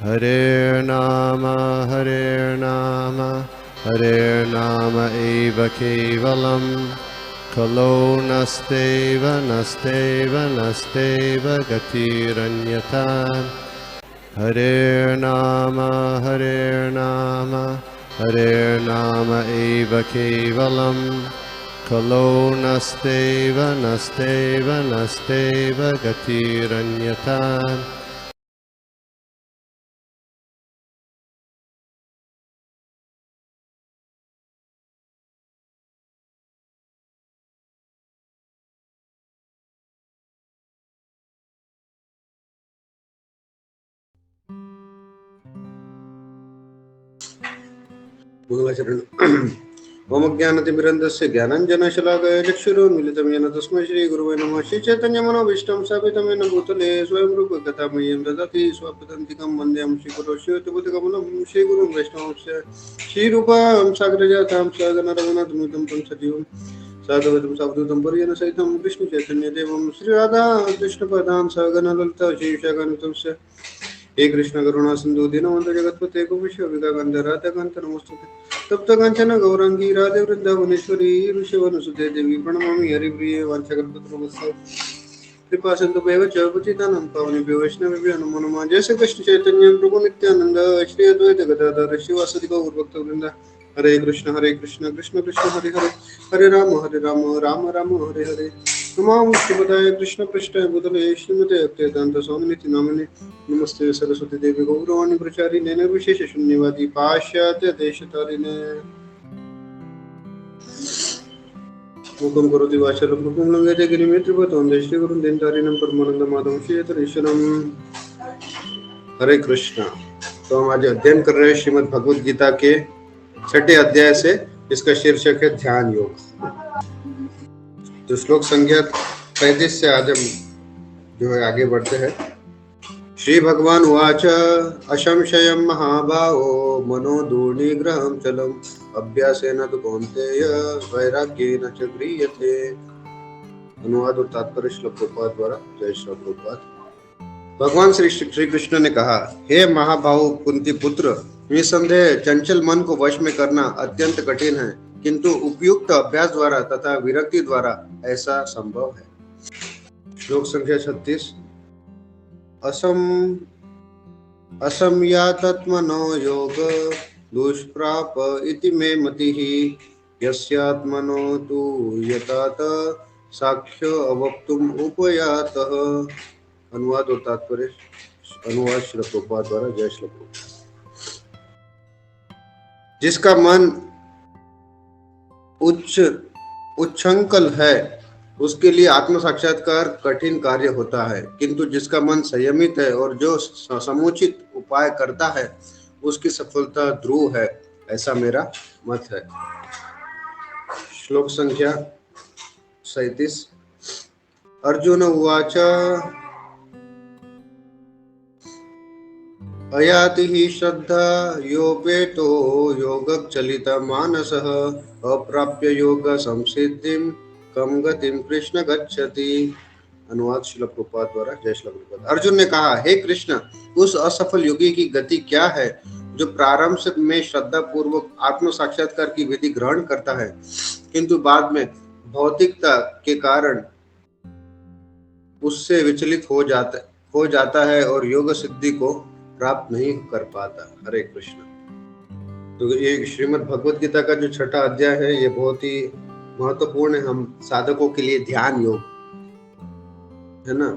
Hare Nama Hare Nama eva kevalam Kalo nasteva nasteva nasteva gatiranyata Hare Nama Hare Nama eva kevalam Kalo nasteva nasteva nasteva gatiranyata ओम ज्ञानतिमिरन्धस्य ज्ञानाञ्जनशलाकया चक्षुरुन्मिलितं येन तस्मै श्रीगुरुवे नमः। श्रीचैतन्यमनोभीष्टं स्थापितं भूतले स्वयं रूप कथा मह्यं ददाति स्वपदान्तिकं वन्देऽहं श्रीगुरो श्रीयुतपदकमलं श्रीगुरुं वैष्णवंश्च श्रीरूपां साग्रजातां सागररघुनाथमुनितं तं सजीवं साधुवतं सावधूतं पर्येन सहितं कृष्णचैतन्यदेवं श्रीराधा कृष्णपदां सागरललिता श्रीविशाखान्वितंश्च हे कृष्ण करुणा सिंधु दीनबंधु जगतपते गोविंद राधा कांत नमोस्तुते तप्त कांचन गौरांगी राधे वृंदावनेश्वरी ऋषिवनुसुते देवी प्रणमामि हरिप्रिये वाञ्छाकल्पतरुभ्यश्च कृपा सिंधु च पतितानां पावनेभ्यो वैष्णवेभ्यो नमो नमः। जय श्री कृष्ण चैतन्य प्रभु नित्यानंद श्री अद्वैत गदाधर श्रीवासदि गौर भक्तवृंद हरे कृष्ण कृष्ण कृष्ण हरे हरे हरे राम राम राम हरे हरे नमः शिवदाय कृष्ण पृष्ठाय भूतले श्रीमते अक्लेदांत स्वामिनिति नामिने नमस्ते सरस्वती देवी गौरवाणी प्रचारिणे निर्विशेष शून्यवादी पाश्चात्य देशतारिणे मुखं करोति वाचालं मुखं लङ्घयते गिरिमित्रपतं श्रीगुरुं दीनतारिणं परमानन्दमाधवं श्रीयतरीश्वरम्। हरे कृष्णा। तो हम आज अध्ययन कर रहे हैं श्रीमद् भगवद गीता के 6ठे अध्याय से, इसका शीर्षक है ध्यान योग। तो श्लोक संख्या 35 से आज हम जो है आगे बढ़ते हैं। श्री भगवान उवाच असंशयं महाबाहो मनो दूर्निग्रहं चलम् अभ्यासेन तु कौन्तेय वैराग्येन च गृह्यते। अनुवाद और तात्पर्य श्लोक प्रभुपाद द्वारा। जय श्री प्रभुपाद। भगवान श्री कृष्ण ने कहा, हे महाबाहु कुंती पुत्र, निसंदेह चंचल मन को वश में करना अत्यंत कठिन है, किंतु उपयुक्त अभ्यास द्वारा तथा विरक्ति द्वारा ऐसा संभव है। श्लोक संख्या 36। असंयातत्मनो योग दुष्प्राप इति मे मतिः यस्यात्मनो तु यतात साक्ष्य अवक्तुम उपयातः। अनुवाद और तात्पर्य। अनुवाद श्री प्रभुपाद द्वारा। जय श्री प्रभुपाद। जिसका मन उच्छृंखल है उसके लिए आत्म साक्षात्कार कठिन कार्य होता है, किंतु जिसका मन संयमित है और जो समुचित उपाय करता है उसकी सफलता ध्रुव है, ऐसा मेरा मत है। श्लोक संख्या 37। अर्जुन उवाच अयाति हि श्रद्धा योपेतो योगचलितमानसः अप्राप्य योग संसिद्धिं कम गतिं कृष्ण गच्छति। अनुवाद श्रील प्रभुपाद द्वारा। जय श्री प्रभुपाद। अर्जुन ने कहा, हे कृष्ण, उस असफल योगी की गति क्या है जो प्रारंभ में श्रद्धा पूर्वक आत्म साक्षात्कार की विधि ग्रहण करता है, किंतु बाद में भौतिकता के कारण उससे विचलित हो जाता है और योग सिद्धि को प्राप्त नहीं कर पाता। हरे कृष्ण। तो ये श्रीमद् भगवद गीता का जो 6ठा अध्याय है, ये बहुत ही महत्वपूर्ण है हम साधकों के लिए। ध्यान योग है ना,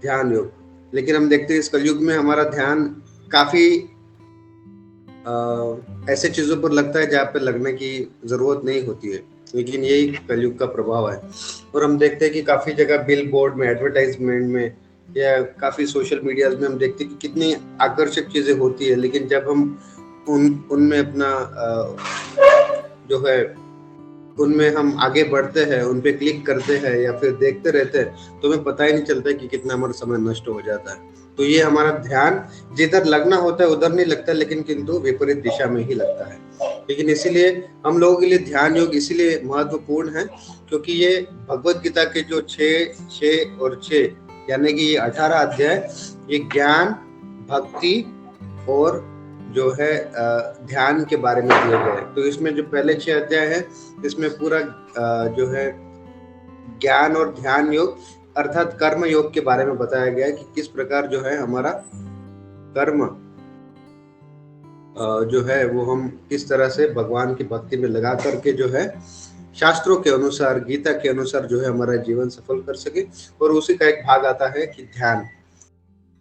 ध्यान योग। लेकिन हम देखते हैं इस कलयुग में हमारा ध्यान काफी ऐसे चीजों पर लगता है जहाँ पे लगने की जरूरत नहीं होती है, लेकिन यही कलयुग का प्रभाव है। और हम देखते हैं कि काफी जगह बिल बोर्ड में, एडवर्टाइजमेंट में या काफी सोशल मीडिया में हम देखते हैं कि कितनी आकर्षक चीजें होती है, लेकिन जब हम उनमें अपना जो है उनमें हम आगे बढ़ते हैं, उन पे क्लिक करते हैं या फिर देखते रहते हैं, तो हमें पता ही नहीं चलता कि कितना हमारा समय नष्ट हो जाता है। तो ये हमारा ध्यान जिधर लगना होता है उधर नहीं लगता, लेकिन किंतु विपरीत दिशा में ही लगता है। लेकिन इसीलिए हम लोगों के लिए ध्यान योग इसीलिए महत्वपूर्ण है, क्योंकि ये भगवत गीता के जो 6 और 6 यानी कि 18 अध्याय, ये ज्ञान, भक्ति और जो है ध्यान के बारे में दिए गए। तो इसमें जो पहले 6 अध्याय है, इसमें पूरा जो है ज्ञान और ध्यान योग अर्थात कर्म योग के बारे में बताया गया है कि किस प्रकार जो है हमारा कर्म जो है वो हम किस तरह से भगवान की भक्ति में लगा करके जो है शास्त्रों के अनुसार, गीता के अनुसार जो है हमारा जीवन सफल कर सके। और उसी का एक भाग आता है कि ध्यान।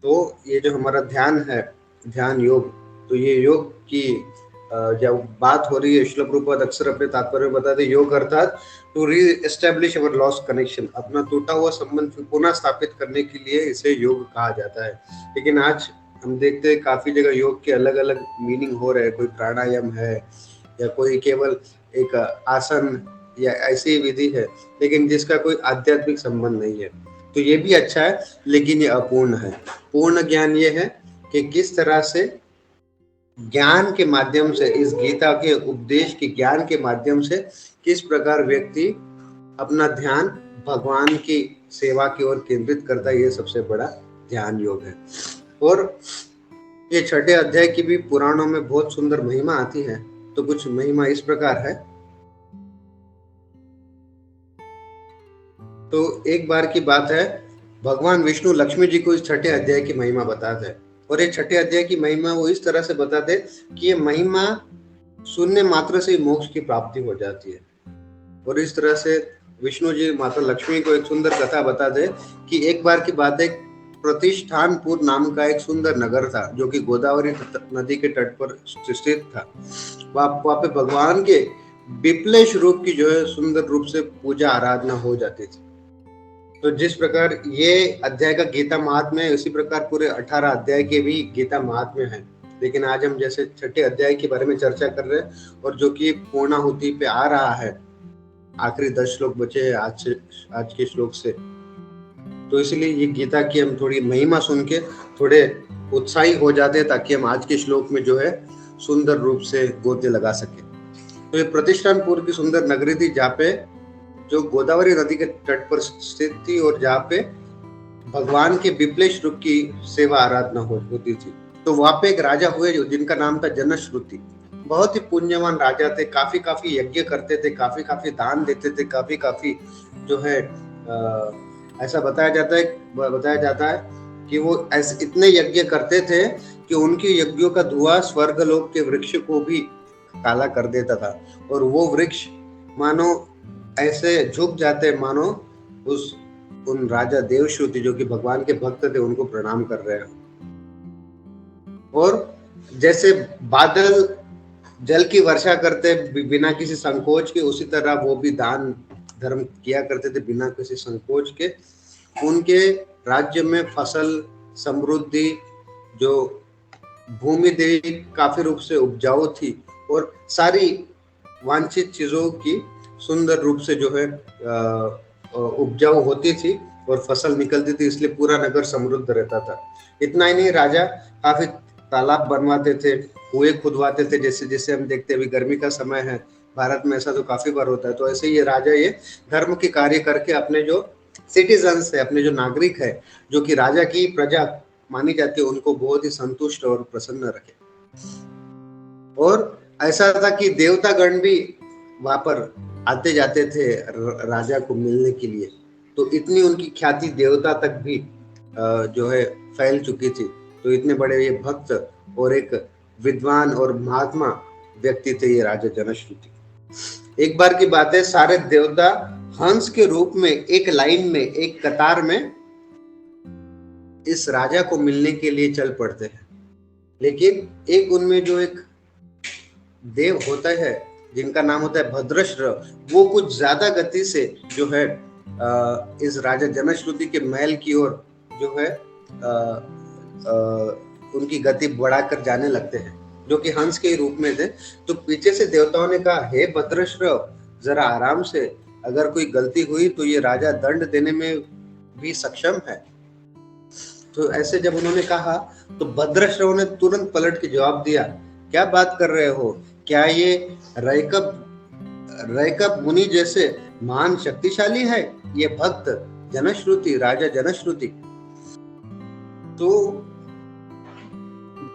तो ये जो हमारा ध्यान है, ध्यान योग, तो ये योग की जब बात हो रही है, श्रील प्रभुपाद अक्सर अपने तात्पर्य में बताते हैं, योग अर्थात टू री एस्टेब्लिश अवर लॉस्ट कनेक्शन, अपना टूटा हुआ संबंध पुनः स्थापित करने के लिए इसे योग कहा जाता है। लेकिन आज हम देखते हैं काफी जगह योग के अलग अलग मीनिंग हो रहे हैं। कोई प्राणायाम है या कोई केवल एक आसन या ऐसी विधि है, लेकिन जिसका कोई आध्यात्मिक संबंध नहीं है। तो ये भी अच्छा है, लेकिन ये अपूर्ण है। पूर्ण ज्ञान ये है कि किस तरह से ज्ञान के माध्यम से, इस गीता के उपदेश के ज्ञान के माध्यम से किस प्रकार व्यक्ति अपना ध्यान भगवान की सेवा की ओर केंद्रित करता है, ये सबसे बड़ा ध्यान योग है। और ये 6ठे अध्याय की भी पुराणों में बहुत सुंदर महिमा आती है। तो कुछ महिमा इस प्रकार है। तो एक बार की बात है, भगवान विष्णु लक्ष्मी जी को इस 6ठे अध्याय की महिमा बताते हैं। और ये 6ठे अध्याय की महिमा वो इस तरह से बताते कि ये महिमा सुनने मात्र से ही मोक्ष की प्राप्ति हो जाती है। और इस तरह से विष्णु जी माता लक्ष्मी को एक सुंदर कथा बताते कि एक बार की बात है, प्रतिष्ठानपुर नाम का एक सुंदर नगर था जो कि गोदावरी नदी के तट पर स्थित था। वहां पे भगवान के विप्लेश रूप की जो है सुंदर रूप से पूजा आराधना हो जाती थी। तो जिस प्रकार ये अध्याय का गीता महात्म्य है, उसी प्रकार पूरे 18 अध्याय के भी गीता महात्म्य है। लेकिन आज हम जैसे 6ठे अध्याय के बारे में चर्चा कर रहे हैं, और जो कि पूर्णाहुति पे आ रहा है, आखिरी 10 श्लोक बचे हैं आज के श्लोक से। तो इसलिए ये गीता की हम थोड़ी महिमा सुन के थोड़े उत्साही हो जाते हैं, ताकि हम आज के श्लोक में जो है सुंदर रूप से गोते लगा सके। तो ये प्रतिष्ठानपुर की सुंदर नगरी थी, जहाँ पे जो गोदावरी नदी के तट पर स्थित थी और जहाँ पे भगवान के विप्लेश रूप की सेवा आराधना होती थी। तो वहां पे एक राजा हुए जिनका नाम था जनश्रुति। बहुत ही पुण्यवान राजा थे, काफी यज्ञ करते थे, काफी दान देते थे, काफी जो है ऐसा बताया जाता है कि वो ऐसे इतने यज्ञ करते थे कि उनके यज्ञों का धुआं स्वर्गलोक के वृक्ष को भी काला कर देता था। और वो वृक्ष मानो ऐसे झुक जाते, मानो उन राजा देवश्रुति जो कि भगवान के भक्त थे उनको प्रणाम कर रहे हैं। और जैसे बादल जल की वर्षा करते बिना किसी संकोच के, उसी तरह वो भी दान धर्म किया करते थे बिना किसी संकोच के। उनके राज्य में फसल समृद्धि, जो भूमि देवी काफी रूप से उपजाऊ थी और सारी वांछित चीजों की सुंदर रूप से जो है उपजाऊ होती थी और फसल निकलती थी, इसलिए पूरा नगर समृद्ध रहता था। इतना ही नहीं, राजा काफी तालाब बनवाते थे, कुएं खुदवाते थे। जैसे हम देखते हैं अभी गर्मी का समय है, भारत में ऐसा तो काफी बार होता है। तो ऐसे ये राजा ये धर्म के कार्य करके अपने जो सिटीजन्स है, अपने जो नागरिक है, जो कि राजा की प्रजा मानी जाती है, उनको बहुत ही संतुष्ट और प्रसन्न रखे। और ऐसा था कि देवतागण भी वहां पर आते जाते थे राजा को मिलने के लिए। तो इतनी उनकी ख्याति देवता तक भी जो है फैल चुकी थी। तो इतने बड़े ये भक्त और एक विद्वान और महात्मा व्यक्ति थे ये राजा जनश्रुति। एक बार की बात है, सारे देवता हंस के रूप में एक लाइन में, एक कतार में इस राजा को मिलने के लिए चल पड़ते हैं। लेकिन एक उनमें जो एक देव होता है जिनका नाम होता है भद्रश्र, वो कुछ ज्यादा गति से जो है इस राजा जनश्रुति के महल की ओर जो है उनकी गति बढ़ाकर जाने लगते हैं, जो कि हंस के रूप में थे। तो पीछे से देवताओं ने कहा, हे भद्रश्र, जरा आराम से, अगर कोई गलती हुई तो ये राजा दंड देने में भी सक्षम है। तो ऐसे जब उन्होंने कहा तो भद्रश्रव ने तुरंत पलट के जवाब दिया, क्या बात कर रहे हो? क्या ये रैकब मुनि जैसे महान शक्तिशाली है ये भक्त जनश्रुति, राजा जनश्रुति? तो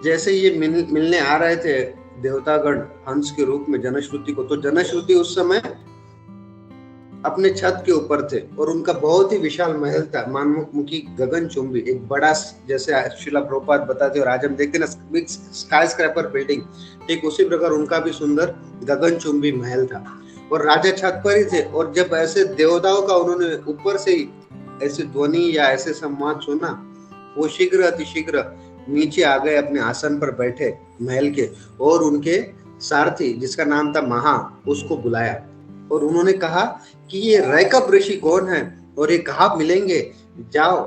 जैसे ये मिलने आ रहे थे देवतागण हंस के रूप में जनश्रुति को, तो जनश्रुति उस समय अपने छत के ऊपर थे और उनका बहुत ही विशाल महल था, मानमुखी गगनचुंबी, एक बड़ा, जैसे शिला प्रभुपाद बताते हो, आज हम देखते ना बिग स्काई स्क्रैपर बिल्डिंग, ठीक उसी प्रकार उनका भी सुंदर गगनचुंबी महल था और राजा छत पर ही थे। और जब ऐसे देवताओं का उन्होंने ऊपर से ही ऐसी ध्वनि या ऐसे संवाद सुना, वो शीघ्र अतिशीघ्र नीचे आ गए, अपने आसन पर बैठे महल के, और उनके सारथी जिसका नाम था महा, उसको बुलाया और उन्होंने कहा कि ये रैकब ऋषि कौन है और ये कहाँ मिलेंगे, जाओ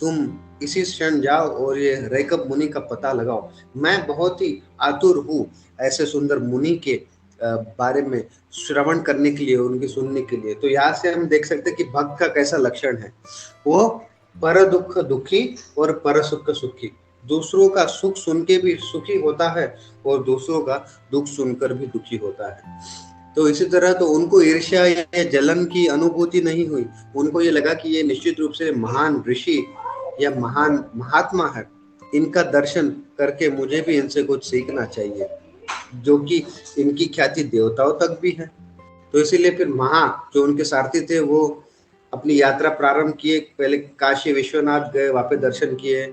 तुम इसी क्षण जाओ और ये रैकब मुनि का पता लगाओ। मैं बहुत ही आतुर हूँ ऐसे सुंदर मुनि के बारे में श्रवण करने के लिए, उनकी सुनने के लिए। तो यहाँ से हम देख सकते हैं कि भक्त का कैसा लक्षण है, वो पर दुख दुखी और पर सुख सुखी, दूसरों का सुख सुन के भी सुखी होता है और दूसरों का दुख सुनकर भी दुखी होता है। तो इसी तरह तो उनको ईर्ष्या या जलन की अनुभूति नहीं हुई, उनको ये लगा कि ये निश्चित रूप से महान ऋषि या महान महात्मा है, इनका दर्शन करके मुझे भी इनसे कुछ सीखना चाहिए, जो कि इनकी ख्याति देवताओं तक भी है। तो इसीलिए फिर महा जो उनके सारथी थे वो अपनी यात्रा प्रारंभ किए। पहले काशी विश्वनाथ गए, वहां पे दर्शन किए,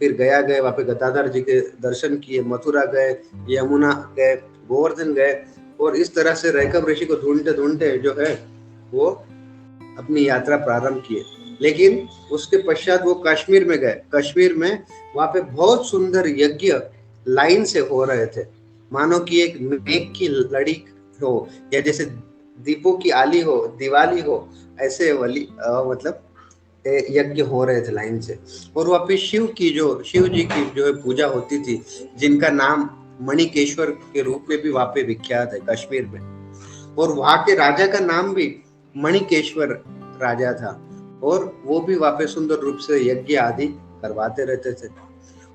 फिर गया गए, वहां पे गदाधर जी के दर्शन किए, मथुरा गए, यमुना गए, गोवर्धन गए, और इस तरह से रैकब ऋषि को ढूंढते ढूंढते जो है वो अपनी यात्रा प्रारंभ किए। लेकिन उसके पश्चात वो कश्मीर में गए। कश्मीर में वहां पे बहुत सुंदर यज्ञ लाइन से हो रहे थे, मानो कि एक मेघ की लड़ी हो या जैसे दीपों की आली हो, दिवाली हो, ऐसे वाली मतलब यज्ञ हो रहे थे लाइन से। और वहाँ पे शिव जी की जो है पूजा होती थी, जिनका नाम मणिकेश्वर के रूप में भी वहाँ पे विख्यात है कश्मीर में। और वहाँ के राजा का नाम भी मणिकेश्वर राजा था, और वो भी वहाँ पे सुंदर रूप से यज्ञ आदि करवाते रहते थे।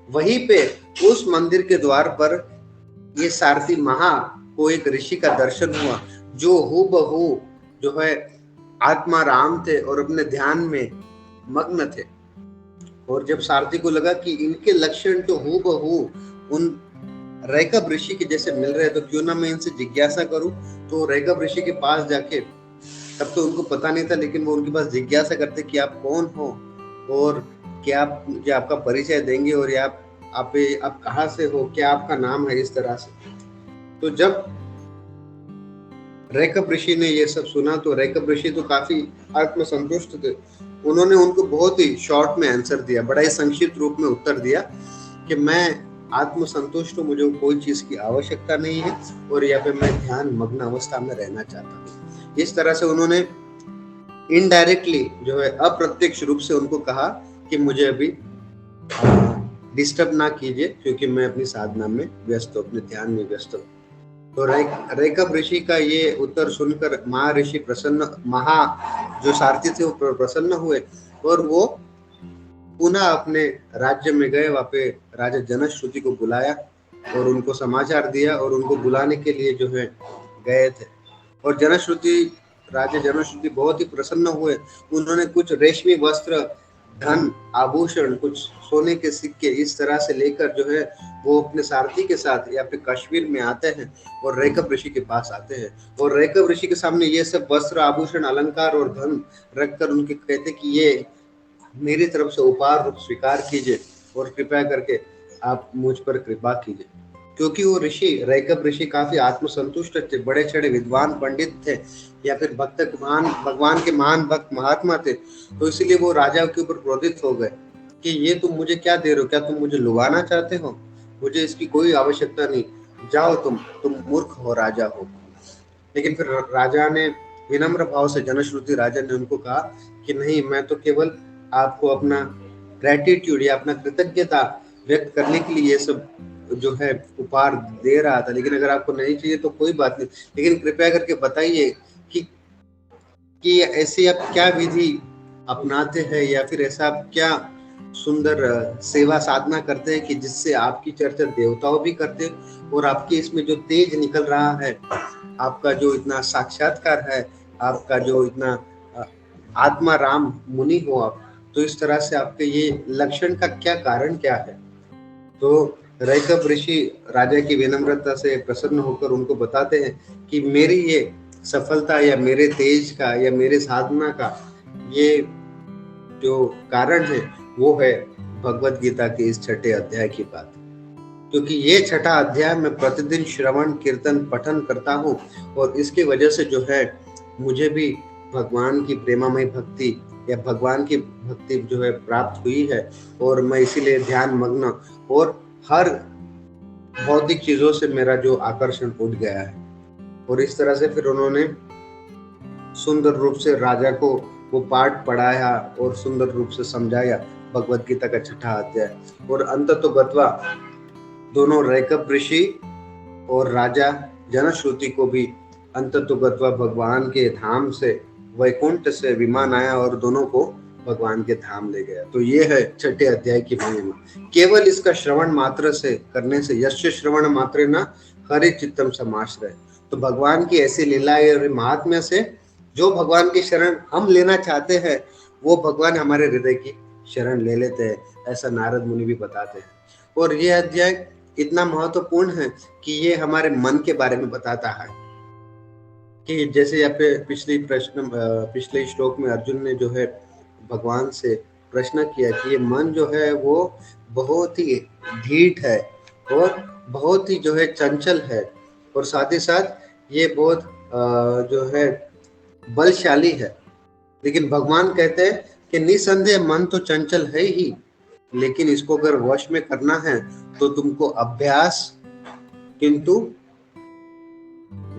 वहीं पे उस मंदिर के द्वार पर ये सारथी महा को एक ऋषि का दर्शन हुआ, जो हूबहू जो है आत्मा राम थे और अपने ध्यान में मग्न थे। और जब सारथी को लगा कि इनके लक्षण तो हूबहू उन रैकब ऋषि के जैसे मिल रहे, तो क्यों ना मैं इनसे जिज्ञासा करूं। तो रैकब ऋषि के पास जाके, तब तो उनको पता नहीं था, लेकिन वो उनके पास जिज्ञासा करते कि आप कौन हो और क्या आप मुझे आपका परिचय देंगे, और आप कहाँ से हो, क्या आपका नाम है, इस तरह से। तो जब रैकब ऋषि ने ये सब सुना तो रैकब ऋषि तो काफी आत्मसंतुष्ट थे। उन्होंने उनको बहुत ही शॉर्ट में आंसर दिया, बड़ा ही संक्षिप्त रूप में उत्तर दिया कि मैं आत्मसंतुष्ट हूँ, मुझे कोई चीज की आवश्यकता नहीं है और यहाँ पे मैं ध्यान मग्न अवस्था में रहना चाहता हूँ। इस तरह से उन्होंने इनडायरेक्टली जो है अप्रत्यक्ष रूप से उनको कहा कि मुझे अभी डिस्टर्ब ना कीजिए, क्योंकि मैं अपनी साधना में व्यस्त हूँ, अपने ध्यान में व्यस्त हूँ। तो रैकब ऋषि का ये उत्तर सुनकर महर्षि महा जो सारथी थे वो प्रसन्न हुए, और वो पुनः अपने राज्य में गए। वहाँ पे राजा जनश्रुति को बुलाया और उनको समाचार दिया, और उनको बुलाने के लिए जो है गए थे। और राजा जनश्रुति बहुत ही प्रसन्न हुए। उन्होंने कुछ रेशमी वस्त्र, धन, आभूषण, कुछ सोने के सिक्के इस तरह से लेकर जो है वो अपने सारथी के साथ या फिर कश्मीर में आते हैं और रैकब ऋषि के पास आते हैं। और रैकब ऋषि के सामने ये सब वस्त्र, आभूषण, अलंकार और धन रखकर उनके कहते कि ये मेरी तरफ से उपहार रूप स्वीकार कीजिए और कृपया करके आप मुझ पर कृपा कीजिए। क्योंकि वो ऋषि रैकब ऋषि काफी आत्मसंतुष्ट थे, बड़े छड़े विद्वान पंडित थे, या फिर भगवान के महान भक्त महात्मा थे। तो इसीलिए वो राजा के ऊपर क्रोधित हो गए कि ये तुम मुझे क्या दे रहे हो, क्या तुम मुझे लुभाना चाहते हो, मुझे इसकी कोई आवश्यकता नहीं, जाओ तुम मूर्ख हो, राजा हो। लेकिन फिर राजा ने विनम्र भाव से, जनश्रुति राजा ने उनको कहा कि नहीं, मैं तो केवल आपको अपना ग्रेटिट्यूड या अपना कृतज्ञता व्यक्त करने के लिए ये सब जो है उपहार दे रहा था, लेकिन अगर आपको नहीं चाहिए तो कोई बात नहीं, लेकिन कृपया करके बताइए कि ऐसी आप क्या विधि अपनाते हैं, या फिर ऐसा आप क्या सुंदर सेवा साधना करते हैं कि जिससे आपकी चर्चा देवताओं भी करते हैं, और आपके इसमें जो तेज निकल रहा है, आपका जो इतना साक्षात्कार है, आपका जो इतना आत्मा राम मुनि हो आप, तो इस तरह से आपके ये लक्षण का क्या कारण क्या है। तो रैकब ऋषि राजा की विनम्रता से प्रसन्न होकर उनको बताते हैं कि मेरी ये सफलता या मेरे तेज का या मेरे साधना का ये जो कारण है वो है भगवत गीता के इस छठे अध्याय की बात, क्योंकि ये छठा अध्याय मैं प्रतिदिन श्रवण कीर्तन पठन करता हूँ और इसकी वजह से जो है मुझे भी भगवान की प्रेमामय भक्ति या भगवान की भक्ति जो है प्राप्त हुई है और मैं इसीलिए ध्यान मग्न और हर भौतिक चीजों से मेरा जो आकर्षण उठ गया है। और इस तरह से फिर उन्होंने सुंदर रूप से राजा को वो पाठ पढ़ाया और सुंदर रूप से समझाया भगवत गीता का छठा अध्याय। और अंततो गत्वा दोनों रैकब ऋषि और राजा जनश्रुति को भी अंततो गत्वा भगवान के धाम से वैकुंठ से विमान आया और दोनों को भगवान के धाम ले गया। तो ये है छठे अध्याय की महिमा। केवल इसका श्रवण मात्र से करने से यस्य श्रवण मात्र न हरि चित्तम समाश्रय। तो भगवान की ऐसी लीलाएं और महात्म्य से जो भगवान की शरण हम लेना चाहते हैं वो भगवान हमारे हृदय की शरण ले लेते हैं, ऐसा नारद मुनि भी बताते हैं। और ये अध्याय इतना महत्वपूर्ण है कि ये हमारे मन के बारे में बताता है कि जैसे यहाँ पे पिछले श्लोक में अर्जुन ने जो है भगवान से प्रश्न किया कि ये मन जो है वो बहुत ही ढीठ है और बहुत ही जो है चंचल है और साथ ही साथ ये बहुत जो है बलशाली है। लेकिन भगवान कहते हैं कि निसंदेह मन तो चंचल है ही, लेकिन इसको अगर वश में करना है तो तुमको अभ्यास किंतु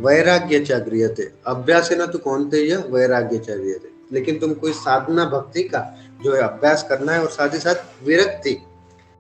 वैराग्य च गृह्यते। अभ्यास है ना तो कौन थे यह वैराग्य च गृह्यते। लेकिन तुमको इस साधना भक्ति का जो है अभ्यास करना है और साथ ही साथ विरक्ति,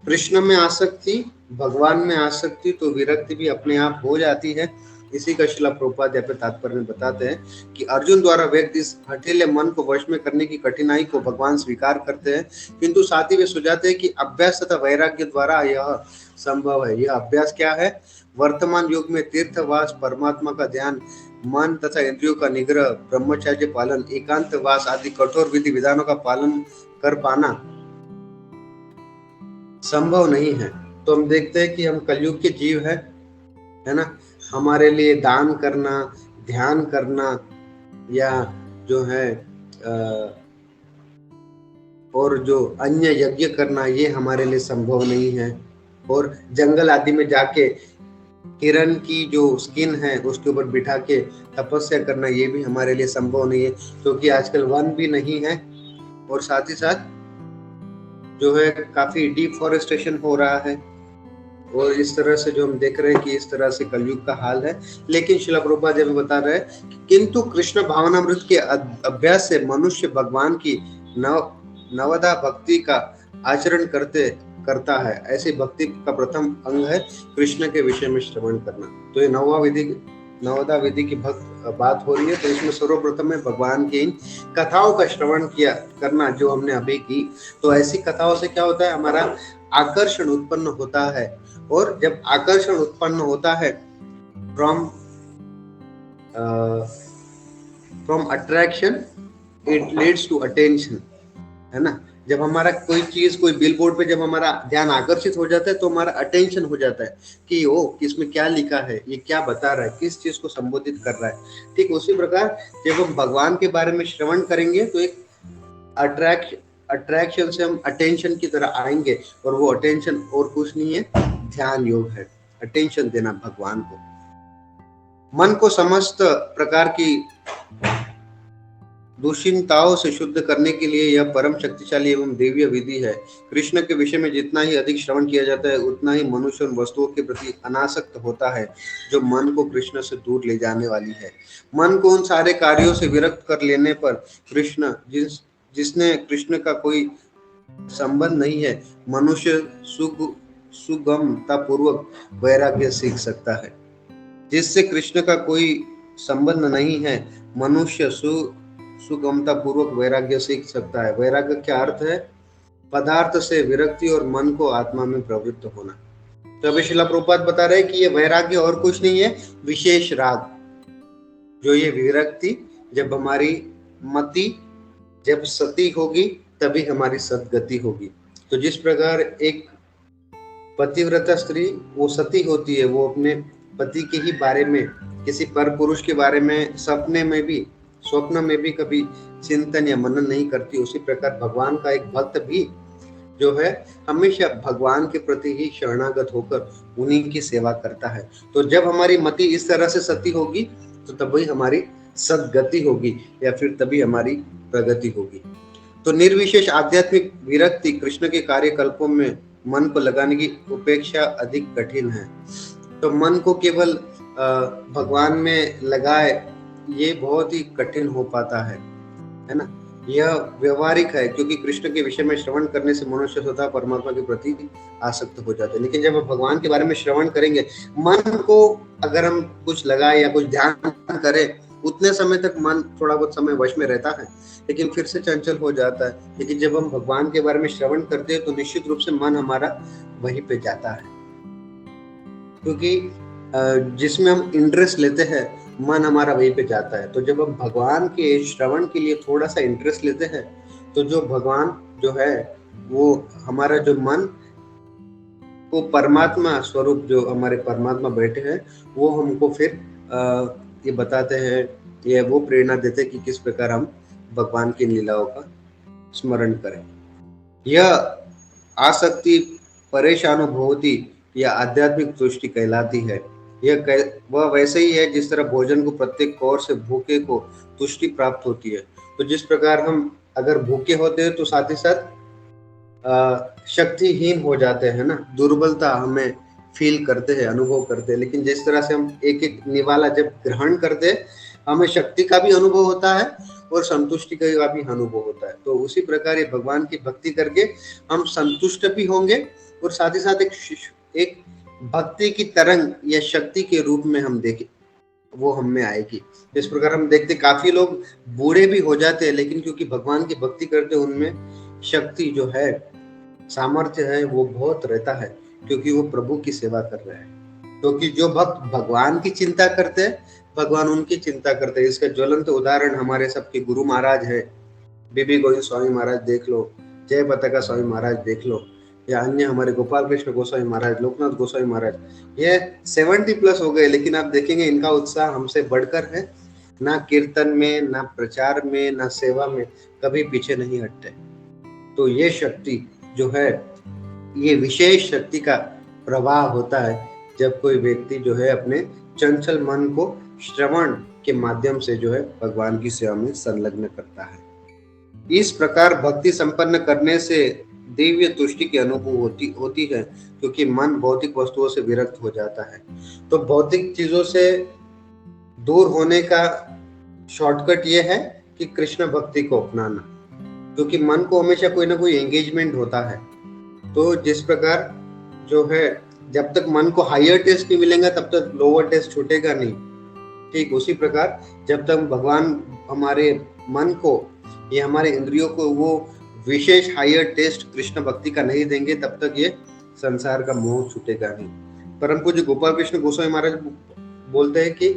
कृष्ण में आसक्ति, भगवान में आसक्ति, तो विरक्ति भी अपने आप हो जाती है। इसी का श्रील प्रभुपाद यहाँ पे तात्पर्य में बताते हैं कि अर्जुन द्वारा व्यक्ति इस हठीले मन को वश में करने की कठिनाई को भगवान स्वीकार करते हैं, किंतु साथ ही वे सुझाते हैं कि अभ्यास तथा वैराग्य द्वारा यह संभव है। यह अभ्यास क्या है? वर्तमान युग में तीर्थवास, परमात्मा का ध्यान, मन तथा इंद्रियों का निग्रह, ब्रह्मचर्य पालन, एकांतवास आदि कठोर विधि विधानों का पालन कर पाना संभव नहीं है। तो हम देखते हैं कि हम कलयुग के जीव है ना। हमारे लिए दान करना, ध्यान करना या जो है और जो अन्य यज्ञ करना, ये हमारे लिए संभव नहीं है। और जंगल आदि में जाके हिरण की जो स्किन है उसके ऊपर बिठा के तपस्या करना, ये भी हमारे लिए संभव नहीं है, क्योंकि आजकल वन भी नहीं है और साथ ही साथ जो है काफी डिफॉरेस्टेशन हो रहा है। और इस तरह से जो हम देख रहे हैं कि इस तरह से कलयुग का हाल है। लेकिन श्रील प्रभुपाद जी बता रहे हैं किंतु कृष्ण भावनामृत के अभ्यास से मनुष्य भगवान की नवदा भक्ति का आचरण करता है। ऐसी भक्ति का प्रथम अंग है कृष्ण के विषय में श्रवण करना। तो ये नवदा विधि की बात हो रही है। तो इसमें सर्वप्रथम में भगवान की इन कथाओं का श्रवण करना जो हमने अभी की। तो ऐसी कथाओं से क्या होता है? हमारा आकर्षण उत्पन्न होता है, और जब आकर्षण उत्पन्न होता है from attraction it leads to attention, है ना। जब हमारा कोई चीज, कोई बिलबोर्ड पे जब हमारा ध्यान आकर्षित हो जाता है तो हमारा अटेंशन हो जाता है कि ओ इसमें क्या लिखा है, ये क्या बता रहा है, किस चीज को संबोधित कर रहा है। ठीक उसी प्रकार जब हम भगवान के बारे में श्रवण करेंगे तो एक अट्रैक्शन से हम अटेंशन की तरह आएंगे, और वो अटेंशन और कुछ नहीं है, ध्यान योग है। अटेंशन देना भगवान को। मन को समस्त प्रकार की दूषिताओं से शुद्ध करने के लिए यह परम शक्तिशाली एवं दिव्य विधि है। कृष्ण के विषय में जितना ही अधिक श्रवण किया जाता है उतना ही मनुष्य उन वस्तुओं के प्रति अनासक्त होता है जो मन को कृष्ण से दूर ले जाने वाली है। मन को उन सारे कार्यों से विरक्त कर लेने पर कृष्ण जिसने कृष्ण का कोई संबंध नहीं है, मनुष्य सुगमता पूर्वक वैराग्य सीख सकता है। जिससे कृष्ण का कोई संबंध नहीं है, मनुष्य सुगमता पूर्वक वैराग्य सीख सकता है। वैराग्य क्या अर्थ है? पदार्थ से विरक्ति और मन को आत्मा में प्रवृत्त होना। तो अभी श्रील प्रभुपाद बता रहे हैं कि ये वैराग्य और कुछ नहीं है, विशेष राग। जो ये विरक्ति, जब हमारी मति जब सती होगी तभी हमारी सदगति होगी। तो जिस प्रकार एक पतिव्रता स्त्री वो सती होती है, वो अपने पति के ही बारे में, किसी पर पुरुष के बारे में स्वप्न में भी कभी चिंतन या मनन नहीं करती। उसी प्रकार भगवान का एक भक्त भी जो है हमेशा भगवान के प्रति ही शरणागत होकर उन्हीं की सेवा करता है। तो जब हमारी मति इस तरह से सती होगी तो तभी हमारी सद्गति होगी, या फिर तभी हमारी प्रगति होगी। तो निर्विशेष आध्यात्मिक विरक्ति कृष्ण के कार्यकल्पों में मन को लगाने की उपेक्षा अधिक कठिन है। तो मन को केवल भगवान में लगाए, ये बहुत ही कठिन हो पाता है ना। यह व्यवहारिक है, क्योंकि कृष्ण के विषय में श्रवण करने से मनुष्य स्वतः परमात्मा के प्रति आसक्त हो जाते हैं। लेकिन जब हम भगवान के बारे में श्रवण करेंगे, मन को अगर हम कुछ लगाए या कुछ ध्यान करें, उतने समय तक मन थोड़ा बहुत समय वश में रहता है, लेकिन फिर से चंचल हो जाता है। लेकिन जब हम भगवान के बारे में श्रवण करते हैं तो निश्चित रूप से मन हमारा वहीं पे जाता है, क्योंकि जिसमें हम इंटरेस्ट लेते हैं मन हमारा वहीं पे जाता है। तो जब हम भगवान के श्रवण के लिए थोड़ा सा इंटरेस्ट लेते हैं, तो जो भगवान जो है वो हमारा जो मन वो परमात्मा स्वरूप, जो हमारे परमात्मा बैठे हैं, वो हमको फिर ये बताते हैं, ये वो प्रेरणा देते हैं कि किस प्रकार हम भगवान की लीलाओं का स्मरण करें। यह आसक्ति परेशानुभूति या आध्यात्मिक तुष्टि कहलाती है। वह वैसे ही है जिस तरह भोजन को प्रत्येक कौर से भूखे को तुष्टि प्राप्त होती है। तो जिस प्रकार हम अगर भूखे होते हैं तो साथ ही साथ शक्तिहीन हो जाते हैं ना, दुर्बलता हमें फील करते हैं, अनुभव करते हैं। लेकिन जिस तरह से हम एक एक निवाला जब ग्रहण करते हैं, हमें शक्ति का भी अनुभव होता है और संतुष्टि का भी अनुभव होता है। तो उसी प्रकार ये भगवान की भक्ति करके हम संतुष्ट भी होंगे और साथ ही साथ एक भक्ति की तरंग या शक्ति के रूप में हम देखें, वो हम में आएगी। इस प्रकार हम देखते काफी लोग बूढ़े भी हो जाते हैं, लेकिन क्योंकि भगवान की भक्ति करते हैं, उनमें शक्ति जो है, सामर्थ्य है, वो बहुत रहता है, क्योंकि वो प्रभु की सेवा कर रहे हैं। क्योंकि जो भक्त भगवान की चिंता करते हैं, भगवान उनकी चिंता करते हैं। इसका ज्वलंत उदाहरण हमारे सबके गुरु महाराज है। बीबी गोविंद स्वामी महाराज देख लो, जय पताका स्वामी महाराज देख लो, या अन्य हमारे गोपाल कृष्ण गोस्वामी महाराज, लोकनाथ गोस्वामी महाराज, ये 70+ हो गए, लेकिन आप देखेंगे इनका उत्साह हमसे बढ़कर है। ना कीर्तन में, ना प्रचार में, ना सेवा में कभी पीछे नहीं हटते। तो ये शक्ति जो है, ये विशेष शक्ति का प्रवाह होता है जब कोई व्यक्ति जो है अपने चंचल मन को श्रवण के माध्यम से जो है भगवान की सेवा में संलग्न करता है। इस प्रकार भक्ति संपन्न करने से दिव्य तुष्टि की अनुभूति होती है, क्योंकि मन भौतिक वस्तुओं से विरक्त हो जाता है। तो भौतिक चीजों से दूर होने का शॉर्टकट ये है कि कृष्ण भक्ति को अपनाना, क्योंकि मन को हमेशा कोई ना कोई एंगेजमेंट होता है। तो जिस प्रकार जो है, जब तक मन को हायर टेस्ट नहीं मिलेगा तब तक लोअर टेस्ट छूटेगा नहीं। ठीक उसी प्रकार जब तक भगवान हमारे मन को या हमारे इंद्रियों को वो विशेष हायर टेस्ट कृष्ण भक्ति का नहीं देंगे, तब तक ये संसार का मोह छूटेगा नहीं। परम पूज्य गोपाल कृष्ण गोस्वामी महाराज बोलते हैं कि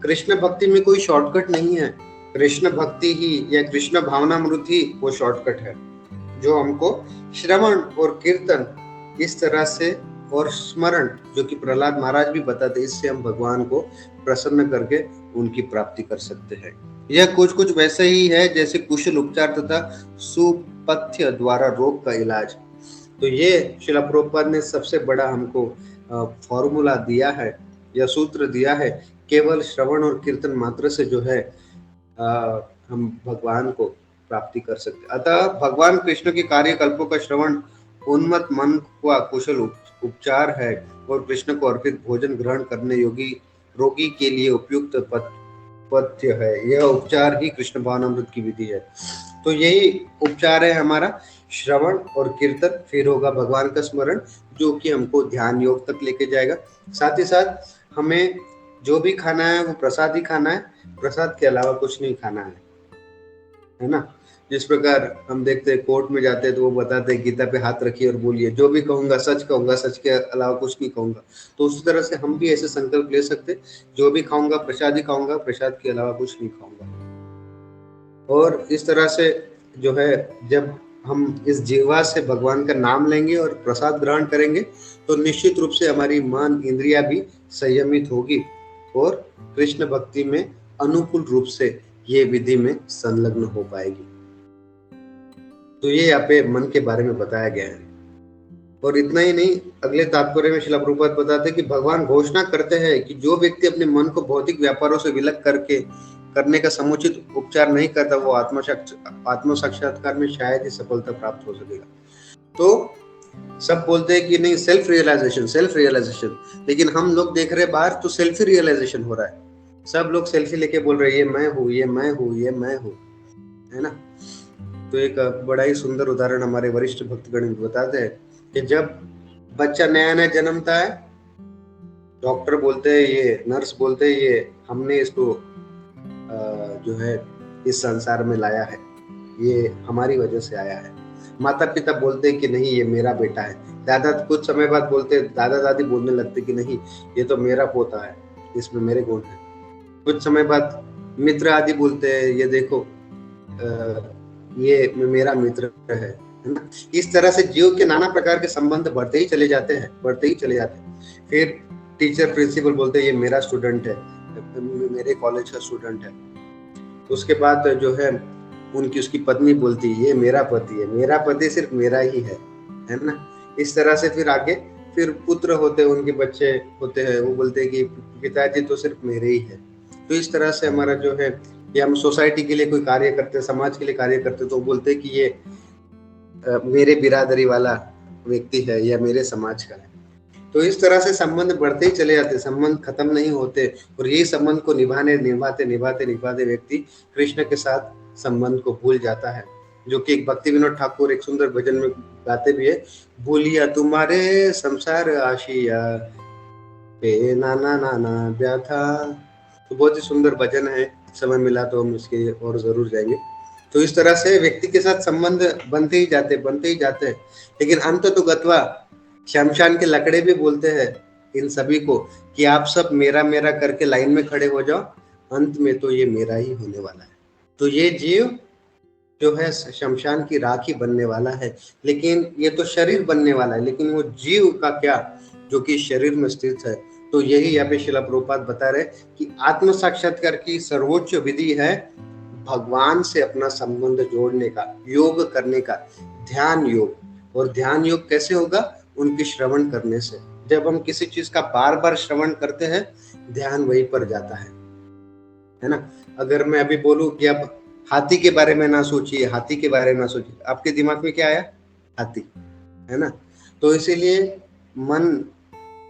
कृष्ण भक्ति में कोई शॉर्टकट नहीं है, कृष्ण भक्ति ही या कृष्ण भावनामृत ही वो शॉर्टकट है, जो हमको श्रवण और कीर्तन इस तरह से और स्मरण, जो कि प्रहलाद महाराज भी बताते, इससे हम भगवान को प्रसन्न करके उनकी प्राप्ति कर सकते हैं। यह कुछ वैसे ही है जैसे कुशल उपचार तथा सुपथ्य द्वारा रोग का इलाज। तो ये श्रील प्रभुपाद ने सबसे बड़ा हमको फॉर्मूला दिया है या सूत्र दिया है। केवल श्रवण और कीर्तन मात्र से जो है हम भगवान को प्राप्ति कर सकते। अतः भगवान कृष्ण के कार्यकल्पों का श्रवण उन्मत्त मन का कुशल उपचार है और कृष्ण को अर्पित भोजन ग्रहण करने योगी रोगी के लिए उपयुक्त पथ्य है। यह उपचार ही कृष्ण भावनामृत की विधि है। तो यही उपचार है हमारा श्रवण और कीर्तन, फिर होगा भगवान का स्मरण, जो कि हमको ध्यान योग तक लेके जाएगा। साथ ही साथ हमें जो भी खाना है वो प्रसाद ही खाना है, प्रसाद के अलावा कुछ नहीं खाना है ना। जिस प्रकार हम देखते हैं कोर्ट में जाते हैं तो वो बताते हैं गीता पे हाथ रखिए और बोलिए, जो भी कहूंगा सच कहूंगा, सच के अलावा कुछ नहीं कहूंगा। तो उसी तरह से हम भी ऐसे संकल्प ले सकते, जो भी खाऊंगा प्रसाद ही खाऊंगा, प्रसाद के अलावा कुछ नहीं खाऊंगा। और इस तरह से जो है, जब हम इस जीवा से भगवान का नाम लेंगे और प्रसाद ग्रहण करेंगे तो निश्चित रूप से हमारी मन इंद्रिया भी संयमित होगी और कृष्ण भक्ति में अनुकूल रूप से ये विधि में संलग्न हो पाएगी। तो ये यहाँ पे मन के बारे में बताया गया है। और इतना ही नहीं, अगले तात्पर्य में श्रील प्रभुपाद बताते हैं कि भगवान घोषणा करते हैं कि जो व्यक्ति अपने मन को भौतिक व्यापारों से विलग करके करने का समुचित उपचार नहीं करता वो आत्म साक्षात्कार में शायद ही सफलता प्राप्त हो सकेगा। तो सब बोलते हैं कि नहीं सेल्फ रियलाइजेशन, लेकिन हम लोग देख रहे बाहर तो सेल्फी रियलाइजेशन हो रहा है। सब लोग सेल्फी लेके बोल रहे हैं ये मैं हूँ, ये मैं हूँ, ये मैं हूँ, है ना। तो एक बड़ा ही सुंदर उदाहरण हमारे वरिष्ठ भक्तगण बताते हैं कि जब बच्चा नया नया जन्मता है, डॉक्टर बोलते हैं, ये नर्स बोलते हैं ये हमने इसको जो है इस संसार में लाया है, ये हमारी वजह से आया है। माता पिता बोलते हैं कि नहीं ये मेरा बेटा है। दादा कुछ समय बाद बोलते, दादा दादी बोलने लगते कि नहीं ये तो मेरा पोता है, इसमें मेरे गुण है। कुछ समय बाद मित्र आदि बोलते हैं ये देखो ये मेरा मित्र है ना। इस तरह से जीव के नाना प्रकार के संबंध बढ़ते ही चले जाते हैं। फिर टीचर प्रिंसिपल बोलते हैं ये मेरा स्टूडेंट है, मेरे कॉलेज का स्टूडेंट है। उसके बाद जो है उसकी पत्नी बोलती है ये मेरा पति है, मेरा पति सिर्फ मेरा ही है ना। इस तरह से फिर आगे फिर पुत्र होते हैं, उनके बच्चे होते हैं, वो बोलते हैं कि पिताजी तो सिर्फ मेरे ही है। तो इस तरह से हमारा जो है या हम सोसाइटी के लिए कोई कार्य करते हैं, समाज के लिए कार्य करते हैं, तो बोलते हैं कि ये मेरे बिरादरी वाला व्यक्ति है या मेरे समाज का है। तो इस तरह से संबंध बढ़ते ही चले जाते, संबंध खत्म नहीं होते। और यही संबंध को निभाते व्यक्ति कृष्ण के साथ संबंध को भूल जाता है, जो कि एक भक्ति विनोद ठाकुर एक सुंदर भजन में गाते भी है, भूलिया तुम्हारे संसार आशिया पे नाना नाना व्याथा। तो बहुत ही सुंदर भजन है, समय मिला तो हम इसके और जरूर जाएंगे। तो इस तरह से व्यक्ति के साथ संबंध बनते ही जाते हैं, लेकिन अंत तो गत्वा शमशान के लकड़े भी बोलते हैं इन सभी को कि आप सब मेरा मेरा करके लाइन में खड़े हो जाओ, अंत में तो ये मेरा ही होने वाला है। तो ये जीव जो है शमशान की राखी बनने वाला है, लेकिन ये तो शरीर बनने वाला है, लेकिन वो जीव का क्या जो कि शरीर में स्थित है। तो यही यहाँ पे श्रील प्रभुपाद बता रहे कि आत्म साक्षात्कार की सर्वोच्च विधि है भगवान से अपना संबंध जोड़ने का, योग करने का, ध्यान योग। और ध्यान योग कैसे होगा? उनकी श्रवण करने से। जब हम किसी चीज का बार बार श्रवण करते हैं, ध्यान वहीं पर जाता है ना। अगर मैं अभी बोलूं कि आप हाथी के बारे में ना सोचिए, आपके दिमाग में क्या आया? हाथी, है ना। तो इसीलिए मन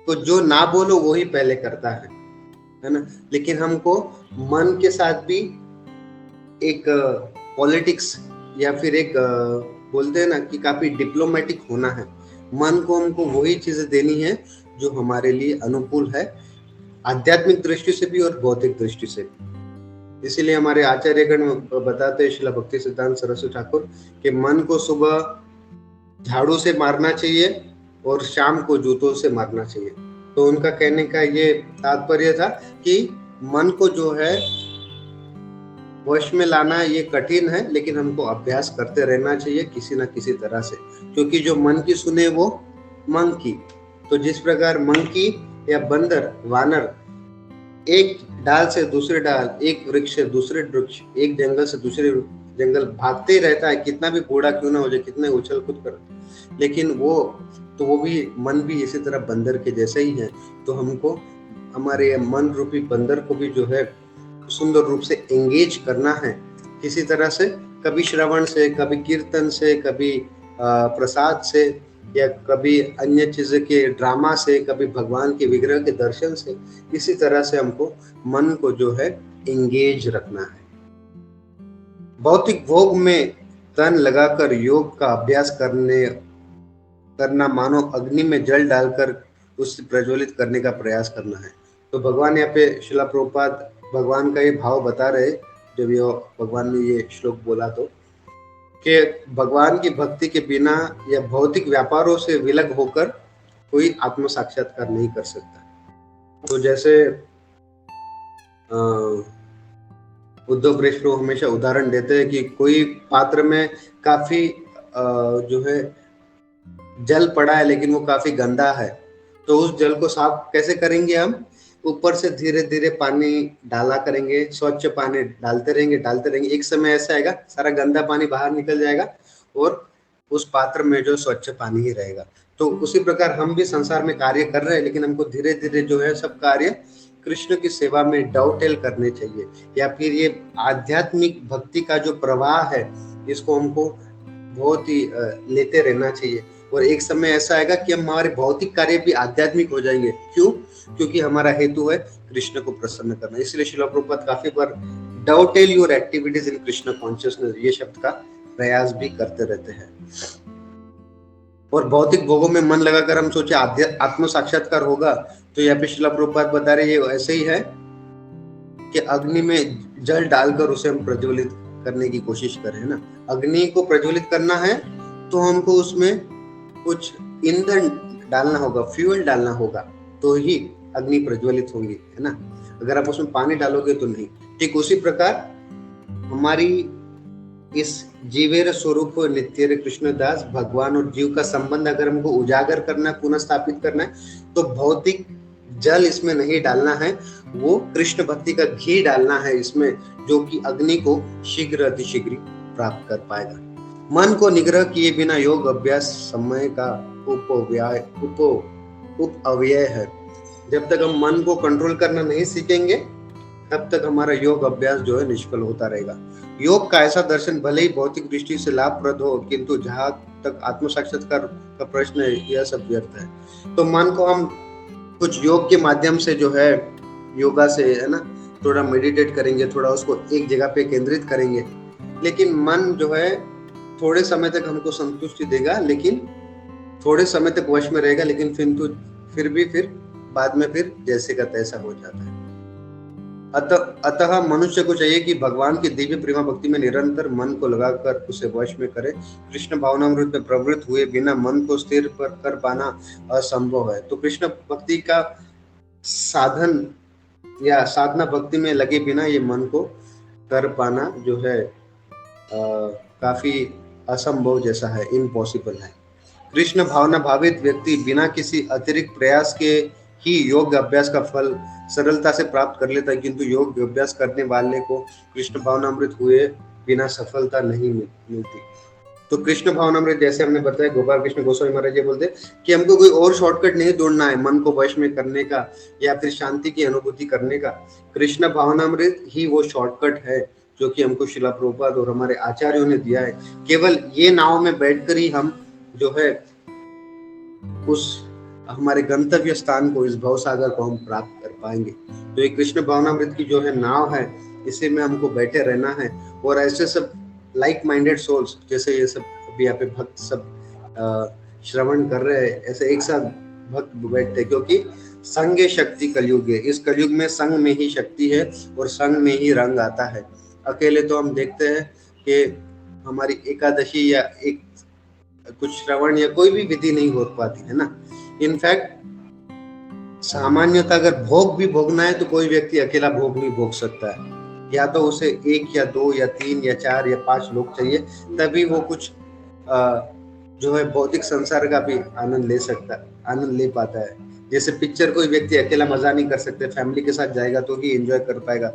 को जो ना बोलो वो ही पहले करता है ना। लेकिन हमको मन के साथ भी एक पॉलिटिक्स या फिर एक बोलते हैं ना कि काफी डिप्लोमेटिक होना है। मन को हमको वही चीजें देनी है जो हमारे लिए अनुकूल है, आध्यात्मिक दृष्टि से भी और भौतिक दृष्टि से भी। इसीलिए हमारे आचार्यगण बताते हैं, श्रील भक्ति सिद्धांत सरस्वती ठाकुर, कि मन को सुबह झाड़ू से मारना चाहिए और शाम को जूतों से मारना चाहिए। तो उनका कहने का ये तात्पर्य था कि मन को जो है वश में लाना ये कठिन है, लेकिन हमको अभ्यास करते रहना चाहिए किसी ना किसी तरह से, क्योंकि जो मन की सुने वो मंकी। तो जिस प्रकार मंकी या बंदर, वानर एक डाल से दूसरे डाल, एक वृक्ष से दूसरे वृक्ष, एक जंगल से दूसरे जंगल भागते ही रहता है, कितना भी बूढ़ा क्यों ना हो जाए, कितने उछल कूद कर, लेकिन वो भी मन भी इसी तरह बंदर के जैसे ही है। तो हमको हमारे मन रूपी बंदर को भी जो है सुंदर रूप से एंगेज करना है किसी तरह से, कभी श्रवण से, कभी कीर्तन से, कभी प्रसाद से, या कभी अन्य चीजें के ड्रामा से, कभी भगवान के विग्रह के दर्शन से। इसी तरह से हमको मन को जो है एंगेज रखना है। भौतिक भोग में तन लगाकर योग का अभ्यास करना मानो अग्नि में जल डालकर उसे प्रज्वलित करने का प्रयास करना है। तो भगवान यहाँ पे श्रील प्रभुपाद भगवान का ये भाव बता रहे, जब ये भगवान ने ये श्लोक बोला तो, कि भगवान की भक्ति के बिना या भौतिक व्यापारों से विलग होकर कोई आत्म साक्षात्कार नहीं कर सकता। तो जैसे उद्धव प्रेष प्रभु हमेशा उदाहरण देते हैं कि कोई पात्र में काफी जो है जल पड़ा है लेकिन वो काफी गंदा है, तो उस जल को साफ कैसे करेंगे हम? ऊपर से धीरे धीरे पानी डाला करेंगे, स्वच्छ पानी डालते रहेंगे। एक समय ऐसा आएगा सारा गंदा पानी बाहर निकल जाएगा और उस पात्र में जो स्वच्छ पानी ही रहेगा। तो उसी प्रकार हम भी संसार में कार्य कर रहे हैं, लेकिन हमको धीरे धीरे जो है सब कार्य कृष्ण की सेवा में डवटेल करने चाहिए, या फिर ये आध्यात्मिक भक्ति का जो प्रवाह है इसको हमको बहुत ही लेते रहना चाहिए। और एक समय ऐसा आएगा कि हमारे भौतिक कार्य भी आध्यात्मिक हो जाएंगे। क्यों? क्योंकि हमारा हेतु है कृष्ण को प्रसन्न करना। इसलिए श्रील प्रभुपाद काफी बार dovetail your activities in Krishna consciousness ये शब्द का प्रयास भी करते रहते हैं। और भौतिक भोगों में मन लगाकर हम सोचे आत्म साक्षात्कार होगा, तो यहाँ पे श्रील प्रभुपाद बता रहे ये ऐसे ही है कि अग्नि में जल डालकर उसे हम प्रज्वलित करने की कोशिश करें, है ना। अग्नि को प्रज्वलित करना है तो हमको उसमें कुछ ईंधन डालना होगा, फ्यूल डालना होगा, तो ही अग्नि प्रज्वलित होंगी, है ना। अगर आप उसमें पानी डालोगे तो नहीं। ठीक उसी प्रकार हमारी इस जीवेर स्वरूप नित्य कृष्णदास भगवान और जीव का संबंध अगर हमको उजागर करना है, पुनः स्थापित करना है, तो भौतिक जल इसमें नहीं डालना है, वो कृष्ण भक्ति का घी डालना है इसमें, जो कि अग्नि को शीघ्र अतिशीघ्र प्राप्त कर पाएगा। मन को निग्रह किए बिना योग अभ्यास समय का उपअव्यय है। जब तक हम मन को कंट्रोल करना नहीं सीखेंगे तब तक हमारा योग अभ्यास जो है निष्फल होता रहेगा। योग का ऐसा दर्शन भले ही भौतिक दृष्टि से लाभप्रद हो, किंतु जहां तक आत्म साक्षात्कार का प्रश्न है यह सब व्यर्थ है। तो मन को हम कुछ योग के माध्यम से जो है योगा से, है ना, थोड़ा मेडिटेट करेंगे, थोड़ा उसको एक जगह पे केंद्रित करेंगे, लेकिन मन जो है थोड़े समय तक हमको संतुष्टि देगा, लेकिन थोड़े समय तक वश में रहेगा, लेकिन फिर बाद में फिर जैसे का तैसा हो जाता है। अतः मनुष्य को चाहिए कि भगवान की दिव्य प्रेमा भक्ति में निरंतर मन को लगाकर उसे वश में करे। कृष्ण भावनामृत में प्रवृत्त हुए बिना मन को स्थिर कर पाना असंभव है। तो कृष्ण भक्ति का साधन या साधना भक्ति में लगे बिना ये मन को कर पाना जो है काफी असंभव जैसा है, इम्पॉसिबल है। कृष्ण भावना भावित व्यक्ति बिना किसी अतिरिक्त प्रयास के ही योग अभ्यास का फल सरलता से प्राप्त कर लेता है, किंतु योग अभ्यास करने वाले को कृष्ण भावनामृत हुए बिना सफलता नहीं मिलती। तो कृष्ण भावनामृत जैसे हमने बताया, गोपाल कृष्ण गोस्वामी महाराज जी बोलते कि हमको कोई और शॉर्टकट नहीं ढूंढना है मन को वश में करने का या फिर शांति की अनुभूति करने का। कृष्ण भावनामृत ही वो शॉर्टकट है जो कि हमको श्रील प्रभुपाद और हमारे आचार्यों ने दिया है। केवल ये नाव में बैठकर ही हम जो है उस हमारे गंतव्य स्थान को, इस भवसागर को हम प्राप्त कर पाएंगे। तो ये कृष्ण भावनामृत की जो है नाव है, इसी में हमको बैठे रहना है। और ऐसे सब लाइक माइंडेड सोल्स, जैसे ये सब अभी यहाँ पे भक्त सब श्रवण कर रहे हैं, ऐसे एक साथ भक्त बैठते, क्योंकि संग शक्ति कलयुग है। इस कलयुग में संग में ही शक्ति है और संग में ही रंग आता है। अकेले तो हम देखते हैं कि हमारी एकादशी या एक कुछ श्रवण या कोई भी विधि नहीं हो पाती है ना। इनफैक्ट सामान्यतः अगर भोग भी भोगना है तो कोई व्यक्ति अकेला भोग नहीं भोग सकता है, या तो उसे 1 या 2 या 3 या 4 या 5 लोग चाहिए, तभी वो कुछ जो है भौतिक संसार का भी आनंद ले पाता है। जैसे पिक्चर कोई व्यक्ति अकेला मजा नहीं कर सकते, फैमिली के साथ जाएगा तो ही एंजॉय कर पाएगा।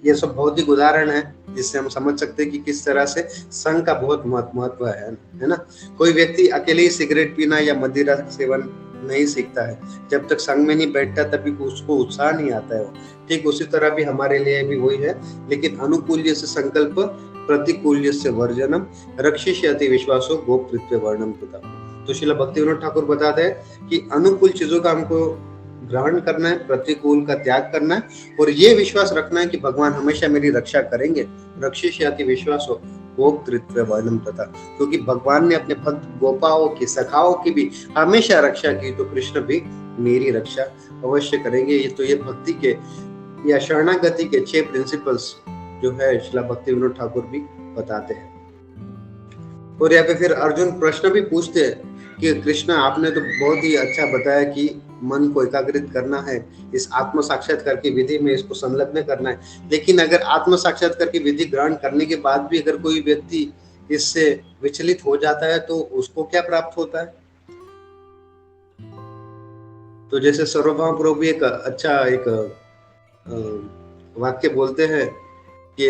ये सब भौतिक उदाहरण है जिससे हम समझ सकते हैं कि किस तरह से संघ का बहुत महत्व है ना। कोई व्यक्ति अकेले ही सिगरेट पीना या मदिरा सेवन नहीं सीखता है, जब तक संघ में नहीं बैठता तभी उसको उत्साह नहीं आता है। ठीक उसी तरह भी हमारे लिए भी वही है, लेकिन अनुकूल्य से संकल्प प्रतिकूल्य से वर्जनम रक्षिष्यति विश्वासो गोप्तृत्व वर्णम कृता। तो श्रील भक्तिविनोद ठाकुर बताते हैं कि अनुकूल चीजों का हमको ग्रहण करना है, प्रतिकूल का त्याग करना है, और ये विश्वास रखना है कि भगवान हमेशा मेरी रक्षा करेंगे। रक्षिष्यति विश्वासो गोप्तृत्व वर्णम तथा, क्योंकि भगवान ने अपने भक्त गोपाओं की, सखाओं की भी हमेशा रक्षा की, तो कृष्ण भी मेरी रक्षा अवश्य करेंगे। ये तो ये भक्ति के या शरणागति के 6 प्रिंसिपल्स जो है श्रील भक्तिविनोद ठाकुर भी बताते हैं। और यहाँ पे फिर अर्जुन प्रश्न भी पूछते हैं कि कृष्ण आपने तो बहुत ही अच्छा बताया कि मन को एकाग्रित करना है, इस आत्म साक्षात्कार की विधि में इसको संलग्न करना है, लेकिन अगर आत्म साक्षात्कार की विधि ग्रहण करने के बाद भी अगर कोई व्यक्ति इससे विचलित हो जाता है तो उसको क्या प्राप्त होता है? तो जैसे सर्वभौम प्रभु एक अच्छा एक वाक्य बोलते हैं कि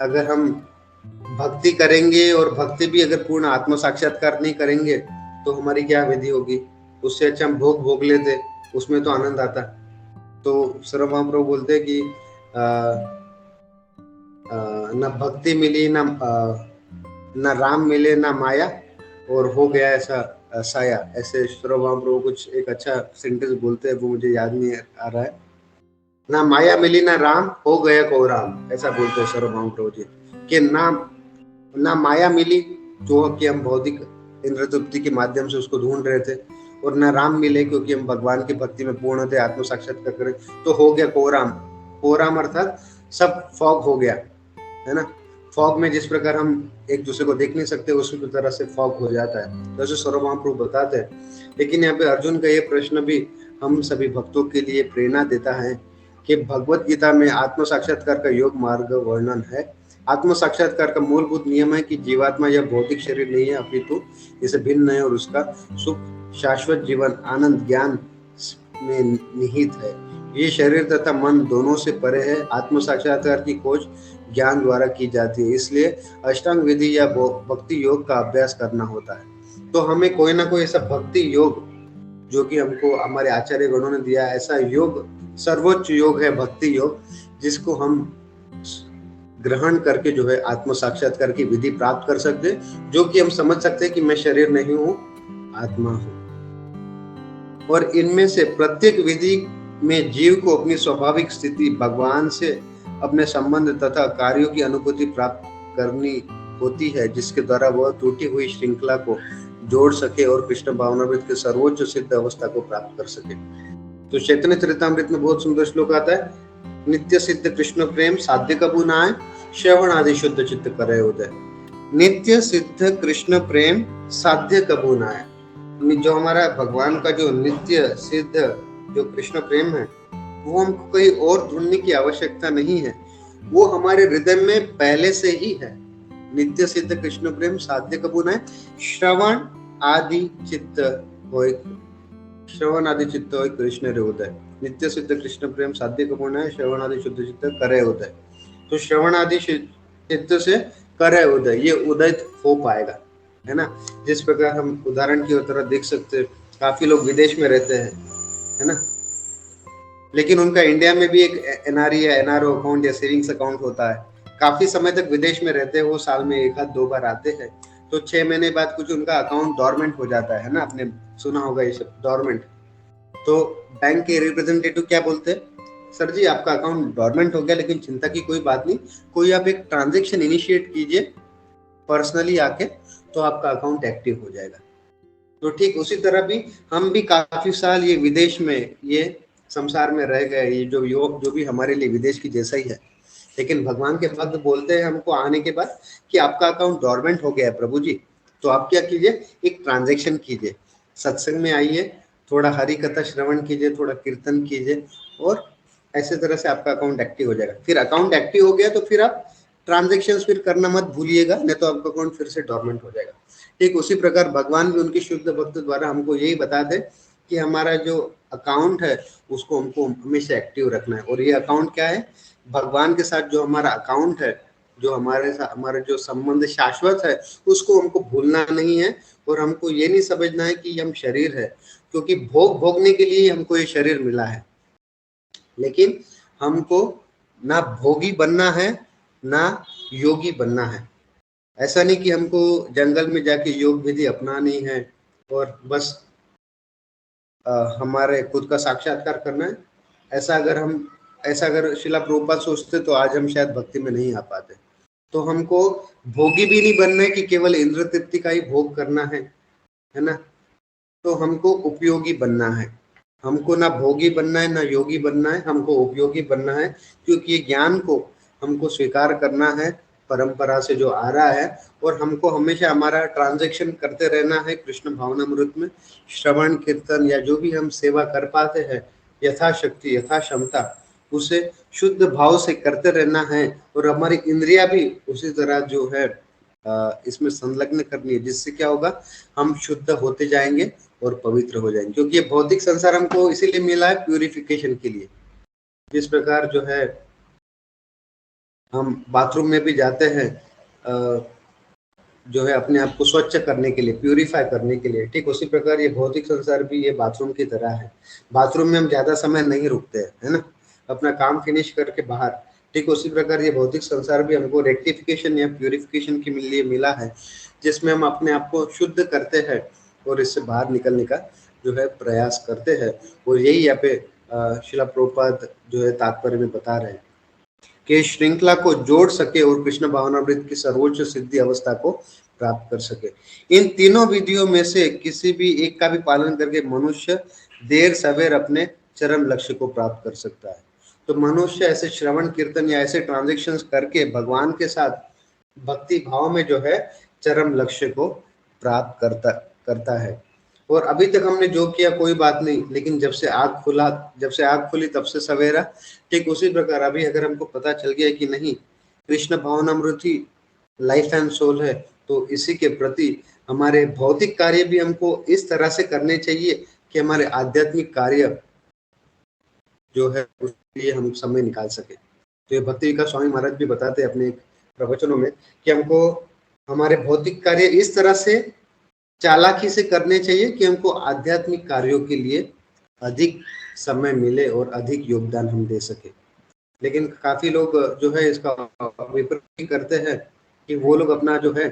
अगर हम भक्ति करेंगे और भक्ति भी अगर पूर्ण आत्म साक्षात्कार नहीं करेंगे तो हमारी क्या विधि होगी? उससे अच्छा हम भोग भोग लेते, उसमें तो आनंद आता। तो सर्वभौम प्रभु बोलते हैं कि न भक्ति मिली, न राम मिले, न माया, और हो गया ऐसा साया। ऐसे सर्वभौम प्रभु कुछ एक अच्छा सेंटेंस बोलते हैं, वो मुझे याद नहीं आ रहा है। ना माया मिली ना राम, हो गया को राम, ऐसा बोलते हैं सर्वभौम प्रभु जी कि ना माया मिली जो कि हम भौतिक इंद्र तृप्ति के माध्यम से उसको ढूंढ रहे थे, और ना राम मिले क्योंकि हम भगवान की भक्ति में पूर्ण थे, आत्म साक्षात्कार करें, तो हो गया कोराम। कोराम अर्थात सब फॉग हो गया, है ना। फॉग में जिस प्रकार हम एक दूसरे को देख नहीं सकते उसी तरह से फॉग हो जाता है, जैसे सर्वभौम प्रभु बताते हैं। लेकिन यहाँ पे अर्जुन का ये प्रश्न भी हम सभी भक्तों के लिए प्रेरणा देता है कि भगवत गीता में आत्म साक्षात्कार का योग मार्ग वर्णन है। आत्म साक्षात्कार का मूलभूत नियम है कि जीवात्मा यह भौतिक शरीर नहीं है, अपितु इसे भिन्न है और उसका सुख शाश्वत जीवन आनंद ज्ञान में निहित है। ये शरीर तथा मन दोनों से परे है। आत्म साक्षात्कार की खोज ज्ञान द्वारा की जाती है, इसलिए अष्टांग विधि या भक्ति योग का अभ्यास करना होता है। तो हमें कोई ना कोई ऐसा भक्ति योग जो कि हमको हमारे आचार्य गणों ने दिया, ऐसा योग सर्वोच्च योग है भक्ति योग, जिसको हम ग्रहण करके जो है आत्म साक्षात्कार की विधि प्राप्त कर सकते हैं, जो कि हम समझ सकते हैं कि मैं शरीर नहीं हूँ, आत्मा हूँ। और इनमें से प्रत्येक विधि में जीव को अपनी स्वाभाविक स्थिति भगवान से अपने संबंध तथा कार्यों की अनुभूति प्राप्त करनी होती है, जिसके द्वारा वह टूटी हुई श्रृंखला को जोड़ सके और कृष्ण भावनामृत के सर्वोच्च सिद्ध अवस्था को प्राप्त कर सके। तो चैतन्य चरितामृत में बहुत सुंदर श्लोक आता है, नित्य सिद्ध कृष्ण प्रेम साध्य कबू नाय, श्रवण आदि शुद्ध चित्त करे उदय। नित्य सिद्ध कृष्ण प्रेम साध्य कबू नाय, जो हमारा भगवान का जो नित्य सिद्ध जो कृष्ण प्रेम है, वो हमको कहीं और ढूंढने की आवश्यकता नहीं है, वो हमारे हृदय में पहले से ही है। नित्य सिद्ध कृष्ण प्रेम साध्य कबू नाय, श्रवण आदि चित्त होय, श्रवण आदि चित्त होय कृष्ण रे उदय। नित्य सिद्ध कृष्ण प्रेम साध्य कबू नाय, श्रवण आदि शुद्ध चित्त करे उदय। तो श्रवण आदि चित्त से करे उदय, ये उदय हो पाएगा, है ना। जिस प्रकार हम उदाहरण की तरह देख सकते हैं, काफी लोग विदेश में रहते हैं, है ना, लेकिन उनका इंडिया में भी एक एनआरई या एनआरओ अकाउंट या सेविंग्स अकाउंट होता है। काफी समय तक विदेश में रहते हैं, वो साल में एक आध दो बार आते हैं, तो 6 महीने बाद कुछ उनका अकाउंट डॉर्मेंट हो जाता है ना, आपने सुना होगा ये सब डॉर्मेंट। तो बैंक के रिप्रेजेंटेटिव क्या बोलते हैं, सर जी आपका अकाउंट डॉर्मेंट हो गया, लेकिन चिंता की कोई बात नहीं, कोई आप एक ट्रांजेक्शन इनिशिएट कीजिए पर्सनली आके, तो आपका अकाउंट एक्टिव हो जाएगा। तो ठीक उसी तरह भी हम भी काफी साल ये विदेश में ये संसार में रह गए, ये जो भी हमारे लिए विदेश की जैसा ही है, लेकिन भगवान के भक्त बोलते हैं हमको आने के बाद कि आपका अकाउंट डॉर्मेंट हो गया है प्रभु जी, तो आप क्या कीजिए, एक ट्रांजेक्शन कीजिए, सत्संग में आइए, थोड़ा हरि कथा श्रवण कीजिए, थोड़ा कीर्तन कीजिए, और ऐसे तरह से आपका अकाउंट एक्टिव हो जाएगा। फिर अकाउंट एक्टिव हो गया तो फिर आप ट्रांजेक्शन फिर करना मत भूलिएगा, नहीं तो आपका अकाउंट फिर से डॉर्मेंट हो जाएगा। ठीक उसी प्रकार भगवान भी उनकी शुद्ध भक्त द्वारा हमको यही बताते कि हमारा जो अकाउंट है उसको हमको हमेशा एक्टिव रखना है। और ये अकाउंट क्या है, भगवान के साथ जो हमारा अकाउंट है, जो हमारे साथ हमारा जो संबंध शाश्वत है, उसको हमको भूलना नहीं है, और हमको ये नहीं समझना है कि हम शरीर है, क्योंकि भोग भोगने के लिए हमको ये शरीर मिला है, लेकिन हमको ना भोगी बनना है ना योगी बनना है। ऐसा नहीं कि हमको जंगल में जाके योग विधि अपनानी है और बस हमारे खुद का साक्षात्कार करना है। ऐसा अगर शिला प्रभुपाद सोचते तो आज हम शायद भक्ति में नहीं आ पाते। तो हमको भोगी भी नहीं बनना है कि केवल इंद्र तृप्ति का ही भोग करना है ना, तो हमको उपयोगी बनना है। हमको ना भोगी बनना है ना योगी बनना है, हमको उपयोगी बनना है, क्योंकि ये ज्ञान को हमको स्वीकार करना है परंपरा से जो आ रहा है, और हमको हमेशा हमारा ट्रांजैक्शन करते रहना है कृष्ण भावनामृत में, श्रवण कीर्तन या जो भी हम सेवा कर पाते हैं यथाशक्ति यथा क्षमता, उसे शुद्ध भाव से करते रहना है। और हमारी इंद्रिया भी उसी तरह जो है इसमें संलग्न करनी है, जिससे क्या होगा, हम शुद्ध होते जाएंगे और पवित्र हो जाएंगे। क्योंकि ये भौतिक संसार हमको इसीलिए मिला है प्यूरिफिकेशन के लिए। जिस प्रकार जो है हम बाथरूम में भी जाते हैं जो है अपने आप को स्वच्छ करने के लिए, प्यूरिफाई करने के लिए, ठीक उसी प्रकार ये भौतिक संसार भी ये बाथरूम की तरह है। बाथरूम में हम ज्यादा समय नहीं रुकते हैं, है ना, अपना काम फिनिश करके बाहर, ठीक उसी प्रकार ये भौतिक संसार भी हमको रेक्टिफिकेशन या प्यूरिफिकेशन के लिए मिला है, जिसमें हम अपने आप को शुद्ध करते हैं और इससे बाहर निकलने का जो है प्रयास करते हैं। और यही यहाँ पे श्रील प्रभुपाद जो है तात्पर्य में बता रहे हैं कि श्रृंखला को जोड़ सके और कृष्ण भावनामृत की सर्वोच्च सिद्धि अवस्था को प्राप्त कर सके। इन तीनों विधियों में से किसी भी एक का भी पालन करके मनुष्य देर सवेर अपने चरम लक्ष्य को प्राप्त कर सकता है। तो मनुष्य ऐसे श्रवण कीर्तन या ऐसे ट्रांजेक्शन्स करके भगवान के साथ भक्ति भाव में जो है चरम लक्ष्य को प्राप्त करता है। और अभी तक हमने जो किया कोई बात नहीं, लेकिन जब से आग खुली तब से सवेरा, ठीक उसी प्रकार अभी अगर हमको पता चल गया कि नहीं कृष्ण भावनामृत ही लाइफ एंड सोल है, तो इसी के प्रति हमारे भौतिक कार्य भी हमको इस तरह से करने चाहिए कि हमारे आध्यात्मिक कार्य जो है उसके लिए हम समय निकाल सके। तो ये भक्ति का स्वामी महाराज भी बताते हैं अपने प्रवचनों में कि हमको हमारे भौतिक कार्य इस तरह से चालाकी से करने चाहिए कि हमको आध्यात्मिक कार्यों के लिए अधिक समय मिले और अधिक योगदान हम दे सके। लेकिन काफी लोग जो है इसका विपरीत करते हैं कि वो लोग अपना जो है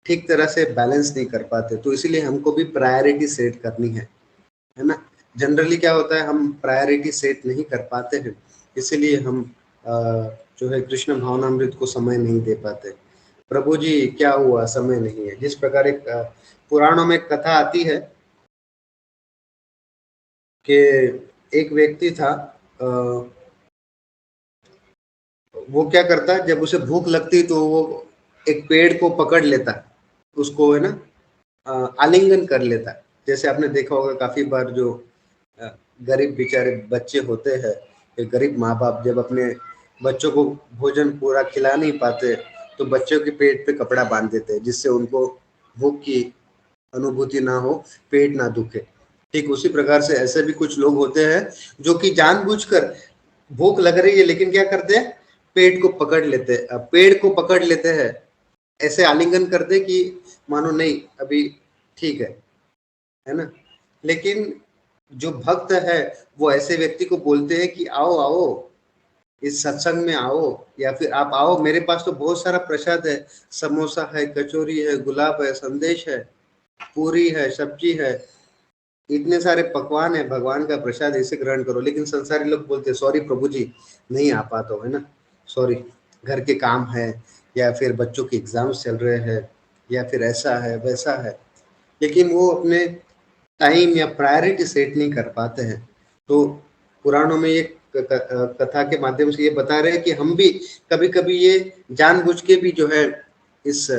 ठीक तरह से बैलेंस नहीं कर पाते। तो इसीलिए हमको भी प्रायोरिटी सेट करनी है ना। जनरली क्या होता है, हम प्रायोरिटी सेट नहीं कर पाते हैं, इसीलिए हम जो है कृष्ण भावनामृत को समय नहीं दे पाते। प्रभु जी क्या हुआ, समय नहीं है। जिस प्रकार एक पुराणों में कथा आती है कि एक व्यक्ति था, वो क्या करता है, जब उसे भूख लगती तो वो एक पेड़ को पकड़ लेता, उसको है ना आलिंगन कर लेता। जैसे आपने देखा होगा काफी बार जो गरीब बेचारे बच्चे होते हैं, गरीब माँ बाप जब अपने बच्चों को भोजन पूरा खिला नहीं पाते तो बच्चों के पेट पे कपड़ा बांध देते हैं, जिससे उनको भूख की अनुभूति ना हो, पेट ना दुखे। ठीक उसी प्रकार से ऐसे भी कुछ लोग होते हैं जो कि जानबूझकर भूख लग रही है लेकिन क्या करते हैं, पेट को पकड़ लेते हैं, पेड़ को पकड़ लेते हैं, ऐसे आलिंगन करते कि मानो नहीं अभी ठीक है ना। लेकिन जो भक्त है वो ऐसे व्यक्ति को बोलते हैं कि आओ आओ इस सत्संग में आओ, या फिर आप आओ मेरे पास तो बहुत सारा प्रसाद है, समोसा है, कचौरी है, गुलाब है, संदेश है, पूरी है, सब्जी है, इतने सारे पकवान है, भगवान का प्रसाद, इसे ग्रहण करो। लेकिन संसारी लोग बोलते हैं सॉरी प्रभु जी नहीं आ पाता है ना, सॉरी घर के काम है, या फिर बच्चों के एग्जाम्स चल रहे हैं, या फिर ऐसा है वैसा है। लेकिन वो अपने टाइम या प्रायोरिटी सेट नहीं कर पाते हैं। तो पुराणों में ये कथा के माध्यम से ये बता रहे हैं कि हम भी कभी कभी ये जानबूझ के भी जो है इस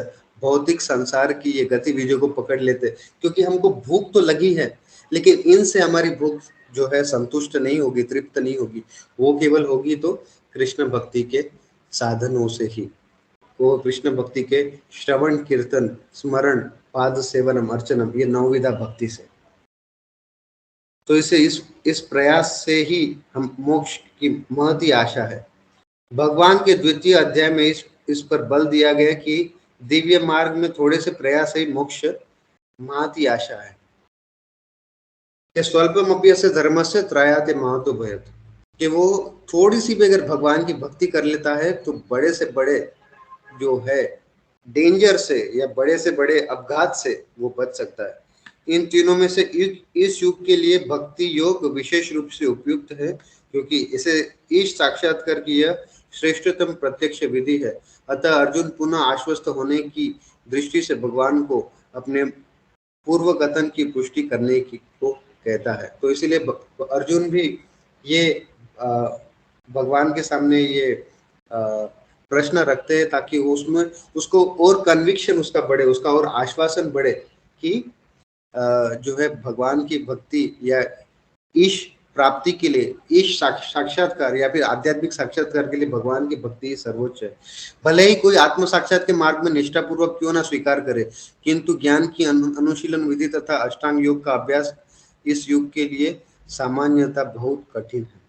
भौतिक संसार की ये गतिविधियों को पकड़ लेते, क्योंकि हमको भूख तो लगी है, लेकिन इनसे हमारी भूख जो है संतुष्ट नहीं होगी, तृप्त नहीं होगी। वो केवल होगी तो कृष्ण भक्ति के साधनों से ही, वो कृष्ण भक्ति के श्रवण कीर्तन स्मरण पाद सेवनम अर्चनम, ये नवविधा भक्ति से। तो इसे इस प्रयास से ही हम मोक्ष की महती आशा है। भगवान के द्वितीय अध्याय में इस पर बल दिया गया कि दिव्य मार्ग में थोड़े से प्रयास ही मोक्ष महती आशा है। स्वल्पमप्य से धर्म से त्रायाते महतो भयत, कि वो थोड़ी सी भी अगर भगवान की भक्ति कर लेता है तो बड़े से बड़े जो है डेंजर से या बड़े से बड़े अपघात से वो बच सकता है। इन तीनों में से इस युग के लिए भक्ति योग विशेष रूप से उपयुक्त है, क्योंकि इसे ईश साक्षात्कार की यह श्रेष्ठतम प्रत्यक्ष विधि है। अतः अर्जुन पुनः आश्वस्त होने की दृष्टि से भगवान को अपने पूर्व कथन की पुष्टि करने की को कहता है। तो इसीलिए अर्जुन भी ये भगवान के सामने ये प्रश्न रखते हैं ताकि उसमें उसको और कन्विक्शन उसका बढ़े, उसका और आश्वासन बढ़े कि जो है भगवान की भक्ति या ईश प्राप्ति के लिए इस साक्षात्कार या फिर आध्यात्मिक साक्षात्कार के लिए भगवान की भक्ति ही सर्वोच्च है। भले ही कोई आत्म साक्षात के मार्ग में निष्ठापूर्वक क्यों ना स्वीकार करे, किंतु ज्ञान की अनुशीलन विधि तथा अष्टांग योग का अभ्यास इस युग के लिए सामान्यतः बहुत कठिन है।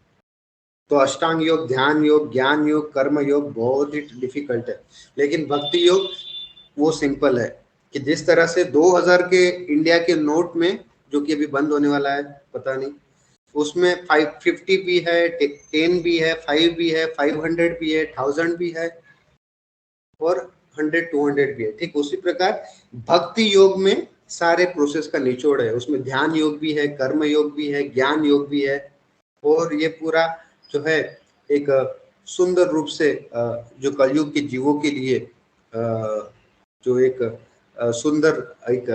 तो अष्टांग योग, ध्यान योग, ज्ञान योग, कर्म योग बहुत ही डिफिकल्ट है, लेकिन भक्ति योग वो सिंपल है कि जिस तरह से 2000 के इंडिया के नोट में, जो कि अभी बंद होने वाला है पता नहीं, उसमें 550 भी है, 10 भी है, 5 भी है, 500 भी है, 1000 भी है और 100 200 भी है। ठीक उसी प्रकार भक्ति योग में सारे प्रोसेस का निचोड़ है। उसमें ध्यान योग भी है, कर्म योग भी है, ज्ञान योग भी है, और ये पूरा जो है एक सुंदर रूप से जो कलयुग के जीवों के लिए जो एक सुंदर एक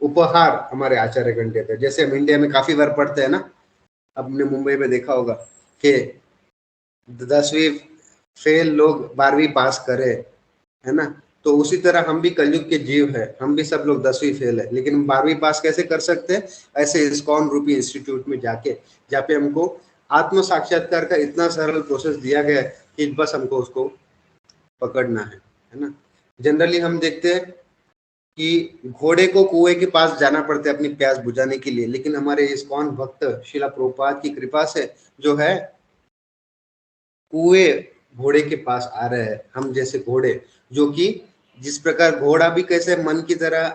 उपहार हमारे आचार्यगण देते हैं। जैसे हम इंडिया में काफी बार पढ़ते हैं ना, आपने मुंबई में देखा होगा कि 10वीं फेल लोग 12वीं पास करे, है ना। तो उसी तरह हम भी कलयुग के जीव है, हम भी सब लोग 10वीं फेल है, लेकिन हम 12वीं पास कैसे कर सकते हैं? ऐसे इस्कॉन रूपी इंस्टीट्यूट में जाके, जहाँ पे हमको आत्म साक्षात्कार का इतना सरल प्रोसेस दिया गया है कि बस हमको उसको पकड़ना है ना। जनरली हम देखते हैं कि घोड़े को कुएं के पास जाना पड़ता है अपनी प्यास बुझाने के लिए, लेकिन हमारे इस्कॉन भक्त शिला प्रभुपाद की कृपा से जो है कुएं घोड़े के पास आ रहे हैं। हम जैसे घोड़े, जो कि जिस प्रकार घोड़ा भी कैसे मन की तरह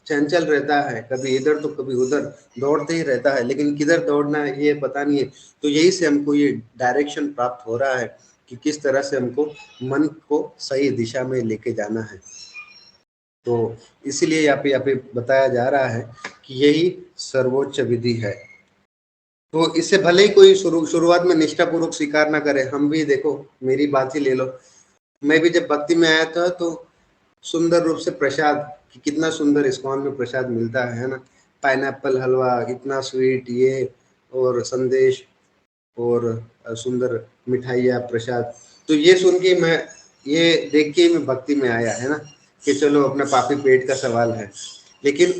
चंचल रहता है, कभी इधर तो कभी उधर दौड़ते ही रहता है, लेकिन किधर दौड़ना है ये पता नहीं है। तो यही से हमको ये डायरेक्शन प्राप्त हो रहा है कि किस तरह से हमको मन को सही दिशा में लेके जाना है। तो इसीलिए यहाँ पे बताया जा रहा है कि यही सर्वोच्च विधि है। तो इससे भले ही कोई शुरुआत में निष्ठापूर्वक स्वीकार ना करे, हम भी देखो, मेरी बात ही ले लो, मैं भी जब भक्ति में आया था तो सुंदर रूप से प्रसाद, कितना सुंदर इस्कॉन में प्रसाद मिलता है ना, पाइनएप्पल हलवा, इतना स्वीट ये, और संदेश, और सुंदर मिठाइयाँ, प्रसाद। तो ये सुन के मैं, ये देख के मैं भक्ति में आया, है ना, कि चलो अपना पापी पेट का सवाल है। लेकिन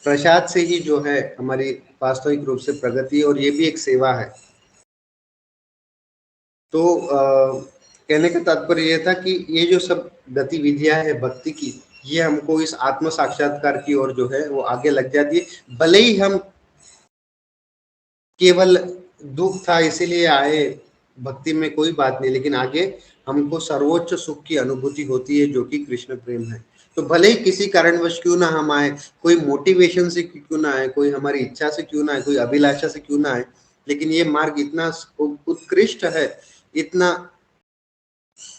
प्रसाद से ही जो है हमारी वास्तविक रूप से प्रगति, और ये भी एक सेवा है। तो कहने का तात्पर्य यह था कि ये जो सब गतिविधियां है भक्ति की, ये हमको इस आत्म साक्षात्कार की ओर जो है वो आगे लग जाती है। भले ही हम केवल दुख था इसीलिए आए भक्ति में, कोई बात नहीं, लेकिन आगे हमको सर्वोच्च सुख की अनुभूति होती है, जो कि कृष्ण प्रेम है। तो भले ही किसी कारणवश क्यों ना हम आए, कोई मोटिवेशन से क्यों ना आए, कोई हमारी इच्छा से क्यों ना आए, कोई अभिलाषा से क्यों ना आए, लेकिन ये मार्ग इतना उत्कृष्ट है, इतना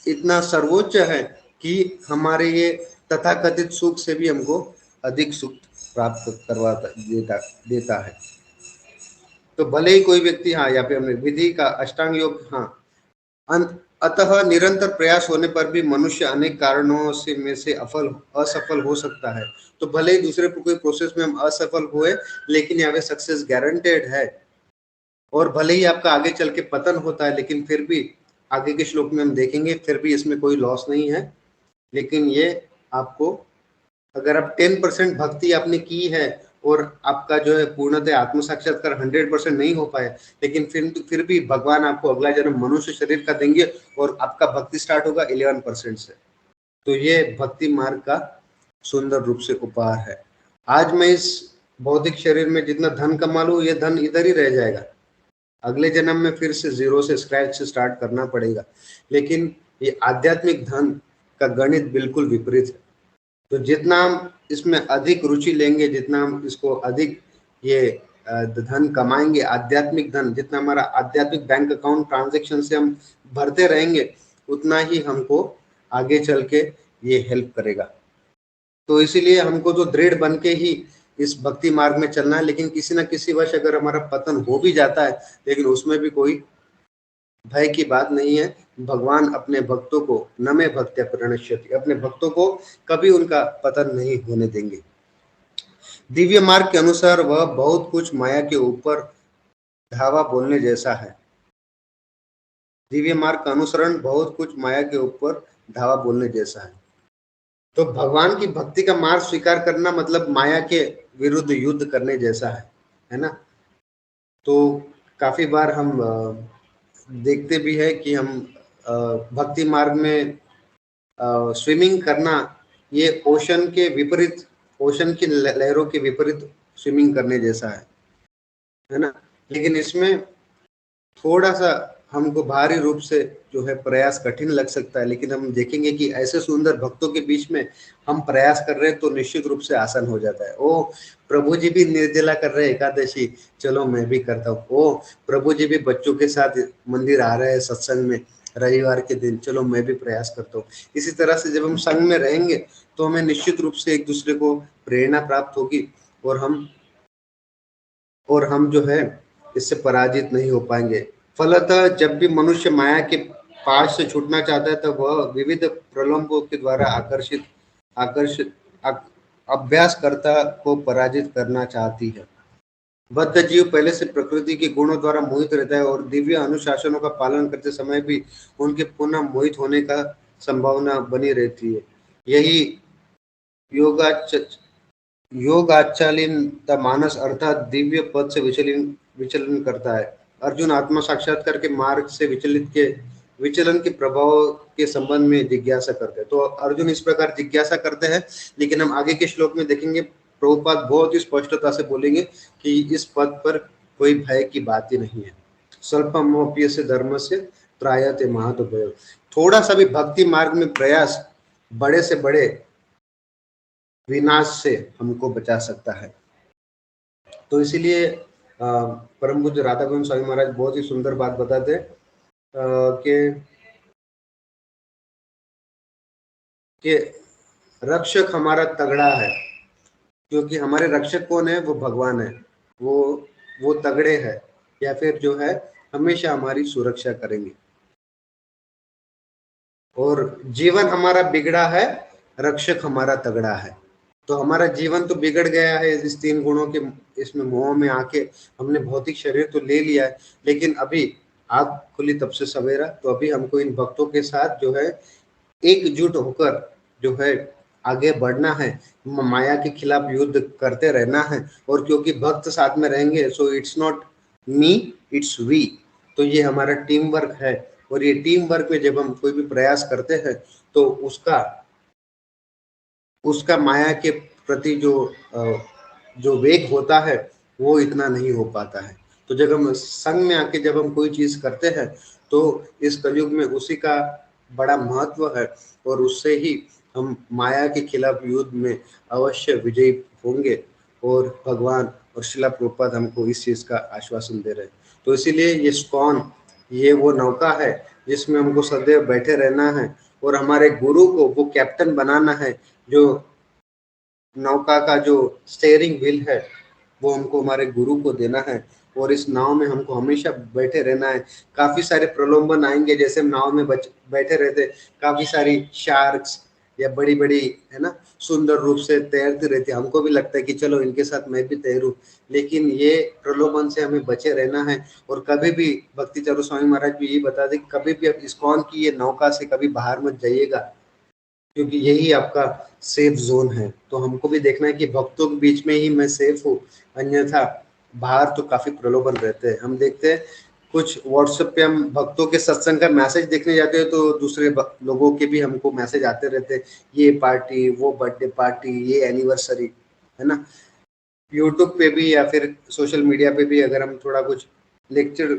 इतना सर्वोच्च है कि हमारे ये तथाकथित सुख से भी हमको अधिक सुख प्राप्त करवाता देता है। तो भले ही कोई व्यक्ति, हाँ यहाँ पे हमने विधि का अष्टांग योग, हाँ, अतः निरंतर प्रयास होने पर भी मनुष्य अनेक कारणों से में से असफल हो सकता है। तो भले ही दूसरे कोई प्रोसेस में हम असफल हुए, लेकिन यहाँ पे सक्सेस गारंटेड है। और भले ही आपका आगे चल के पतन होता है, लेकिन फिर भी आगे के श्लोक में हम देखेंगे, फिर भी इसमें कोई लॉस नहीं है। लेकिन ये आपको, अगर आप 10% भक्ति आपने की है और आपका जो है पूर्णतः आत्म साक्षात्कार 100% नहीं हो पाए, लेकिन फिर भी भगवान आपको अगला जन्म मनुष्य शरीर का देंगे और आपका भक्ति स्टार्ट होगा 11% से। तो ये भक्ति मार्ग का सुंदर रूप से उपहार है। आज मैं इस भौतिक शरीर में जितना धन कमा लूं, ये धन इधर ही रह जाएगा, अगले जन्म में फिर से जीरो से, स्क्रैच से स्टार्ट करना पड़ेगा। लेकिन ये आध्यात्मिक धन का गणित बिल्कुल विपरीत है। तो जितना हम इसमें अधिक रुचि लेंगे, जितना हम इसको अधिक ये धन कमाएंगे, आध्यात्मिक धन, जितना हमारा आध्यात्मिक बैंक अकाउंट ट्रांजैक्शन से हम भरते रहेंगे, उतना ही हमको आगे चल के ये हेल्प करेगा। तो इसीलिए हमको तो दृढ़ बन के ही इस भक्ति मार्ग में चलना है। लेकिन किसी न किसी वश अगर हमारा पतन हो भी जाता है, लेकिन उसमें भी कोई भय की बात नहीं है। भगवान अपने भक्तों को, न मे भक्त्या प्रणश्यति, अपने भक्तों को कभी उनका पतन नहीं होने देंगे। दिव्य मार्ग के अनुसार वह बहुत कुछ माया के ऊपर धावा बोलने जैसा है। दिव्य मार्ग का अनुसरण बहुत कुछ माया के ऊपर धावा बोलने जैसा है। तो भगवान की भक्ति का मार्ग स्वीकार करना मतलब माया के विरुद्ध युद्ध करने जैसा है ना। तो काफ़ी बार हम देखते भी है कि हम भक्ति मार्ग में स्विमिंग करना ये ओशन की लहरों के विपरीत स्विमिंग करने जैसा है ना। लेकिन इसमें थोड़ा सा हमको बाहरी रूप से जो है प्रयास कठिन लग सकता है, लेकिन हम देखेंगे कि ऐसे सुंदर भक्तों के बीच में हम प्रयास कर रहे हैं तो निश्चित रूप से आसान हो जाता है। ओ प्रभु जी भी निर्जला कर रहे हैं एकादशी, चलो मैं भी करता हूँ। ओ प्रभु जी भी बच्चों के साथ मंदिर आ रहे हैं सत्संग में रविवार के दिन, चलो मैं भी प्रयास करता हूँ। इसी तरह से जब हम संघ में रहेंगे तो हमें निश्चित रूप से एक दूसरे को प्रेरणा प्राप्त होगी और हम जो है इससे पराजित नहीं हो पाएंगे। फलतः जब भी मनुष्य माया के पाश से छूटना चाहता है तो वह विविध प्रलोभों के द्वारा आकर्षित अभ्यासकर्ता को पराजित करना चाहती है। बद्ध जीव पहले से प्रकृति के गुणों द्वारा मोहित रहता है और दिव्य अनुशासनों का पालन करते समय भी उनके पुनः मोहित होने का संभावना बनी रहती है। यही योगाच योगाचालिन मानस अर्थात दिव्य पद से विचलन करता है। अर्जुन आत्मा साक्षात्कार के मार्ग से विचलन के प्रभाव के संबंध में जिज्ञासा करते हैं। तो अर्जुन इस प्रकार जिज्ञासा करते हैं, लेकिन हम आगे के श्लोक में देखेंगे प्रभुपाद बहुत ही स्पष्टता से बोलेंगे कि इस पद पर कोई भय की बात ही नहीं है। स्वल्पमप्य से धर्म से त्रायते महातोभय। थोड़ा सा भी भक्ति मार्ग में प्रयास बड़े से बड़े विनाश से हमको बचा सकता है। तो इसीलिए परम पूज्य राधा गोविंद स्वामी महाराज बहुत ही सुंदर बात बताते हैं कि रक्षक हमारा तगड़ा है, क्योंकि हमारे रक्षक कौन है? वो भगवान है। वो तगड़े है या फिर जो है हमेशा हमारी सुरक्षा करेंगे। और जीवन हमारा बिगड़ा है, रक्षक हमारा तगड़ा है। तो हमारा जीवन तो बिगड़ गया है इस तीन गुणों के इसमें मोह में आके हमने भौतिक शरीर तो ले लिया है, लेकिन अभी आग खुली तब से सवेरा। तो अभी हमको इन भक्तों के साथ जो है एकजुट होकर जो है आगे बढ़ना है, माया के खिलाफ युद्ध करते रहना है। और क्योंकि भक्त साथ में रहेंगे so it's not me, it's we. तो ये हमारा टीम वर्क है, और ये टीम वर्क में जब हम कोई भी प्रयास करते हैं तो उसका माया के प्रति जो वेग होता है वो इतना नहीं हो पाता है। तो जब हम संग में आके जब हम कोई चीज करते हैं तो इस कलयुग में उसी का बड़ा महत्व है, और उससे ही हम माया के खिलाफ युद्ध में अवश्य विजयी होंगे। और भगवान और शिला प्रभुपाद हमको इस चीज का आश्वासन दे रहे हैं। तो इसीलिए ये स्कॉन ये वो नौका है जिसमें हमको सदैव बैठे रहना है, और हमारे गुरु को वो कैप्टन बनाना है। जो नौका का जो स्टेयरिंग व्हील है वो हमको हमारे गुरु को देना है, और इस नाव में हमको हमेशा बैठे रहना है। काफी सारे प्रलोभन आएंगे, जैसे हम नाव में बैठे रहते, काफी सारी शार्क्स या बड़ी बड़ी है ना सुंदर रूप से तैरती रहती, हमको भी लगता है कि चलो इनके साथ मैं भी तैरूं। लेकिन ये प्रलोभन से हमें बचे रहना है। और कभी भी भक्ति चारू स्वामी महाराज भी यही बता दे, कभी भी आप इस्कॉन की ये नौका से कभी बाहर मत जाइएगा, क्योंकि यही आपका सेफ जोन है। तो हमको भी देखना है कि भक्तों के बीच में ही मैं सेफ हूँ, अन्यथा बाहर तो काफी प्रलोभन रहते हैं। हम देखते हैं कुछ व्हाट्सएप पे हम भक्तों के सत्संग का मैसेज देखने जाते हैं तो दूसरे लोगों के भी हमको मैसेज आते रहते हैं, ये पार्टी, वो बर्थडे पार्टी, ये एनिवर्सरी, है ना। यूट्यूब पे भी या फिर सोशल मीडिया पे भी अगर हम थोड़ा कुछ लेक्चर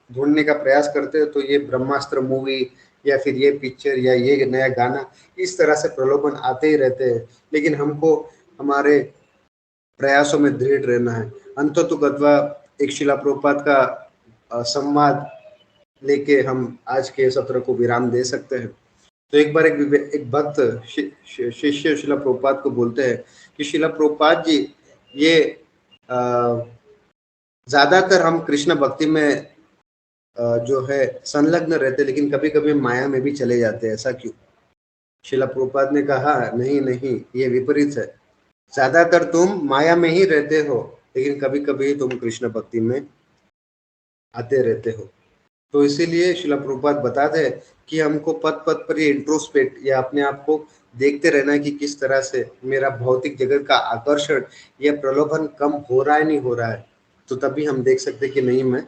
ढूंढने का प्रयास करते हैं तो ये ब्रह्मास्त्र मूवी या फिर ये पिक्चर या ये नया गाना, इस तरह से प्रलोभन आते ही रहते हैं। लेकिन हमको हमारे प्रयासों में दृढ़ रहना है। अंततः गत्वा एक शिला प्रभुपाद का संवाद लेके हम आज के सत्र को विराम दे सकते हैं। तो एक बार एक भक्त शिष्य शिला प्रभुपाद को बोलते हैं कि शिला प्रभुपाद जी, ये ज्यादातर हम कृष्ण भक्ति में जो है संलग्न रहते, लेकिन कभी कभी माया में भी चले जाते हैं, ऐसा क्यों? शिला प्रभुपाद ने कहा नहीं नहीं, ये विपरीत है। ज्यादातर तुम माया में ही रहते हो, लेकिन कभी कभी तुम कृष्ण भक्ति में आते रहते हो। तो इसीलिए शिला प्रभुपाद बताते हैं कि हमको पद पद पर ये इंट्रोस्पेक्ट या अपने आप को देखते रहना है कि किस तरह से मेरा भौतिक जगत का आकर्षण या प्रलोभन कम हो रहा है नहीं हो रहा है। तो तभी हम देख सकते हैं कि नहीं, मैं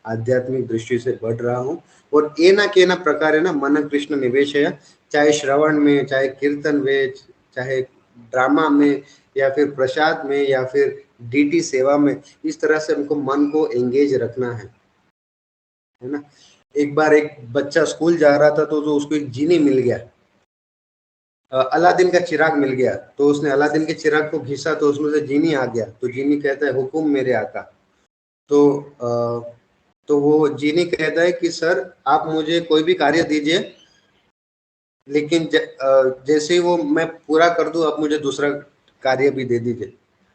आध्यात्मिक दृष्टि से बढ़ रहा हूँ। और एना केना प्रकार है ना मन कृष्ण निवेश है, चाहे श्रवण में, चाहे कीर्तन में, चाहे ड्रामा में, या फिर प्रसाद में, या फिर डीटी सेवा में, इस तरह से हमको मन को एंगेज रखना है ना। एक बार एक बच्चा स्कूल जा रहा था, तो उसको एक जीनी मिल गया, अलादीन का चिराग मिल गया। तो उसने अलादीन के चिराग को घिसा, तो उसमें से जीनी आ गया। तो जीनी कहता है, हुकुम मेरे आका। तो तो वो जीनी कहता है कि सर, आप मुझे कोई भी कार्य दीजिए, लेकिन जैसे ही वो मैं पूरा कर दूं, आप मुझे दूसरा कार्य भी दे दीजिए।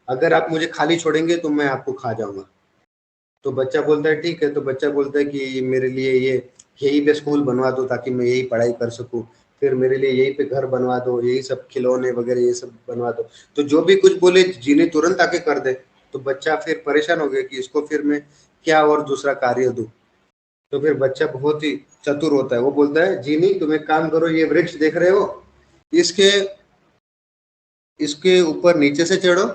अगर आप मुझे खाली छोड़ेंगे तो मैं आपको खा जाऊंगा। तो बच्चा बोलता है ठीक है। तो बच्चा बोलता है कि मेरे लिए ये यहीं पे स्कूल बनवा दो, ताकि मैं यही पढ़ाई कर सकूं। फिर मेरे लिए यहीं पे घर बनवा दो, यही सब खिलौने वगैरह ये सब बनवा दो। तो जो भी कुछ बोले जीने तुरंत आके कर दे। तो बच्चा फिर परेशान हो गया कि इसको फिर मैं क्या और दूसरा कार्य दूं। तो फिर बच्चा बहुत ही चतुर होता है, वो बोलता है, जीनी तुम एक काम करो, ये वृक्ष देख रहे हो, इसके इसके ऊपर नीचे से चढ़ो,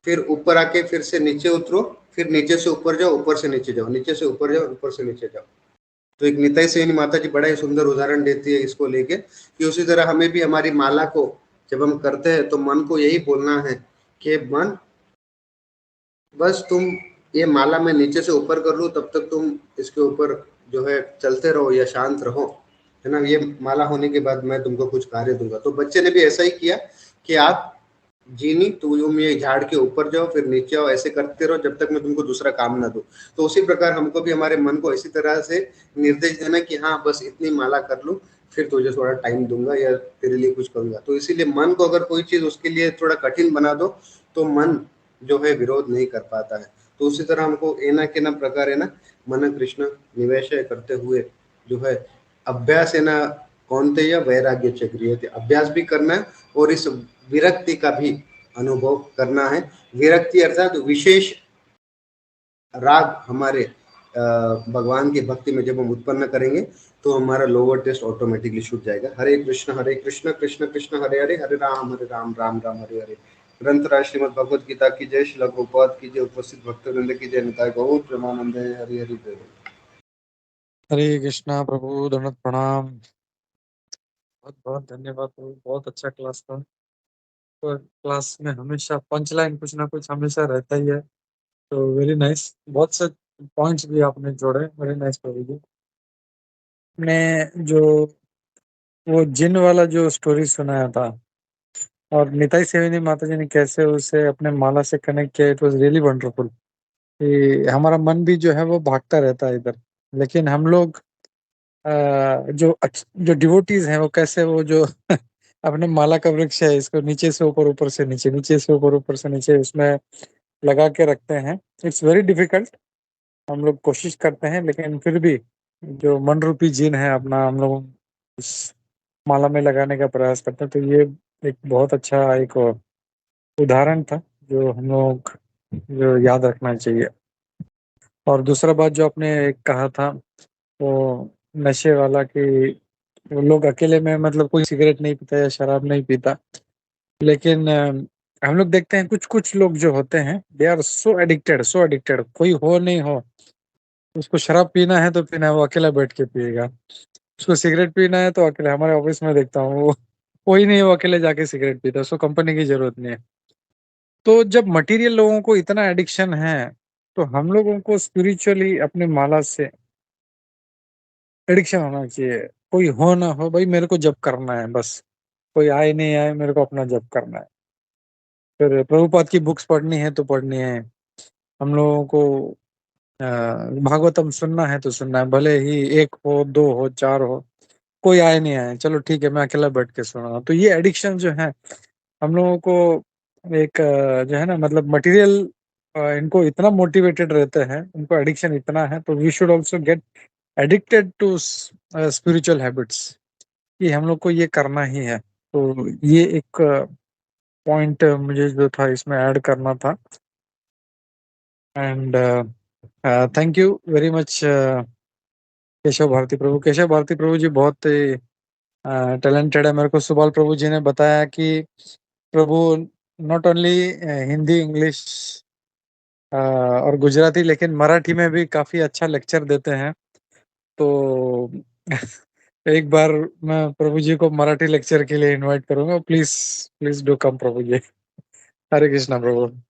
फिर ऊपर आके फिर से नीचे उतरो, फिर नीचे से ऊपर जाओ, ऊपर से नीचे जाओ, नीचे से ऊपर जाओ, ऊपर से नीचे जाओ। तो एक निताई सेनी माता जी बड़ा ही सुंदर उदाहरण देती है इसको लेके, कि उसी तरह हमें भी हमारी माला को जब हम करते हैं, तो मन को यही बोलना है कि मन, बस तुम ये माला में नीचे से ऊपर कर लूं, तब तक तुम इसके ऊपर जो है चलते रहो या शांत रहो, है ना। ये माला होने के बाद मैं तुमको कुछ कार्य दूंगा। तो बच्चे ने भी ऐसा ही किया कि आप जीनी तुम ये झाड़ के ऊपर जाओ, फिर नीचे आओ, ऐसे करते रहो जब तक मैं तुमको दूसरा काम ना दूं। तो उसी प्रकार हमको भी हमारे मन को इसी तरह से निर्देश देना कि हाँ, बस इतनी माला कर लूं, फिर तुझे थोड़ा टाइम दूंगा या तेरे लिए कुछ करूंगा। तो इसीलिए मन को अगर कोई चीज उसके लिए थोड़ा कठिन बना दो, तो मन जो है विरोध नहीं कर पाता है। तो उसी तरह हमको एना के ना प्रकार है ना मन कृष्ण निवेश करते हुए जो है अभ्यास है ना, कौनते या वैराग्य चक्रिय थे, अभ्यास भी करना है और इस विरक्ति का भी अनुभव करना है। विरक्ति अर्थात विशेष राग हमारे भगवान की भक्ति में जब हम उत्पन्न करेंगे, तो हमारा लोअर टेस्ट ऑटोमेटिकली छूट जाएगा। हरे कृष्ण कृष्ण कृष्ण हरे हरे, हरे राम राम राम हरे हरे। ग्रंथराज श्रीमद भगवद गीता की जय, श्री प्रभुपाद की जय, उपस्थित भक्तवृंद की जय, निताय गौर प्रेमानंद, हरि हरि जय। हरे कृष्णा प्रभु, दंडवत प्रणाम। बहुत बहुत धन्यवाद प्रभु, बहुत अच्छा क्लास था। तो क्लास में हमेशा पंच लाइन कुछ ना कुछ हमेशा रहता ही है। तो वेरी नाइस, बहुत से पॉइंट्स भी आपने जोड़े, वेरी नाइस प्रभु जी। ने जो वो जिन वाला जो स्टोरी सुनाया था, और निताई सेविनी माता जी ने कैसे उसे अपने माला से कनेक्ट किया, इट वाज रियली वंडरफुल। कि हमारा मन भी जो है वो भागता रहता है इधर, लेकिन हम लोग जो डिवोटीज हैं वो कैसे वो जो अपने माला का वृक्ष है, इसको नीचे से ऊपर, ऊपर से नीचे, नीचे से ऊपर, ऊपर से नीचे उसमें लगा के रखते हैं। इट्स वेरी डिफिकल्ट, हम लोग कोशिश करते हैं, लेकिन फिर भी जो मन रूपी जिन है अपना, हम लोग इस माला में लगाने का प्रयास करते हैं। तो ये एक बहुत अच्छा एक उदाहरण था जो हम लोग जो याद रखना चाहिए। और दूसरा बात जो आपने एक कहा था वो नशे वाला, कि वो लोग अकेले में मतलब कोई सिगरेट नहीं पीता या शराब नहीं पीता, लेकिन हम लोग देखते हैं कुछ कुछ लोग जो होते हैं, they are so addicted, so addicted, कोई हो नहीं हो, उसको शराब पीना है तो पीना है, वो अकेला बैठ के पिएगा। उसको सिगरेट पीना है तो अकेले, हमारे ऑफिस में देखता हूँ वो कोई नहीं, वो अकेले जाके सिगरेट पीता है, उसको कंपनी की जरूरत नहीं है। तो जब मटेरियल लोगों को इतना एडिक्शन है, तो हम लोगों को स्पिरिचुअली अपने माला से एडिक्शन होना चाहिए। कोई हो ना हो, भाई मेरे को जप करना है बस, कोई आए नहीं आए, मेरे को अपना जप करना है। फिर प्रभुपाद की बुक्स पढ़नी है तो पढ़नी है, हम लोगों को भागवतम सुनना है तो सुनना है, भले ही एक हो, दो हो, चार हो, कोई आए नहीं आए, चलो ठीक है, मैं अकेला बैठ के सुना। तो ये एडिक्शन जो है हम लोगों को एक जो है ना, मतलब मटेरियल इनको इतना मोटिवेटेड रहते हैं, इनको एडिक्शन इतना है, तो we should also get addicted to spiritual habits, कि हम लोग को ये करना ही है। तो ये एक पॉइंट मुझे जो था इसमें ऐड करना था। And thank you very much Keshav Bharati Prabhu. Keshav Bharati Prabhu ji बहुत टैलेंटेड है। मेरे को सुबाल प्रभु जी ने बताया कि प्रभु नॉट ओनली हिंदी इंग्लिश और गुजराती, लेकिन मराठी में भी काफी अच्छा लेक्चर देते हैं। तो एक बार मैं प्रभु जी को मराठी लेक्चर के लिए इनवाइट करूंगा। Please please do come Prabhu ji. Hare Krishna Prabhu.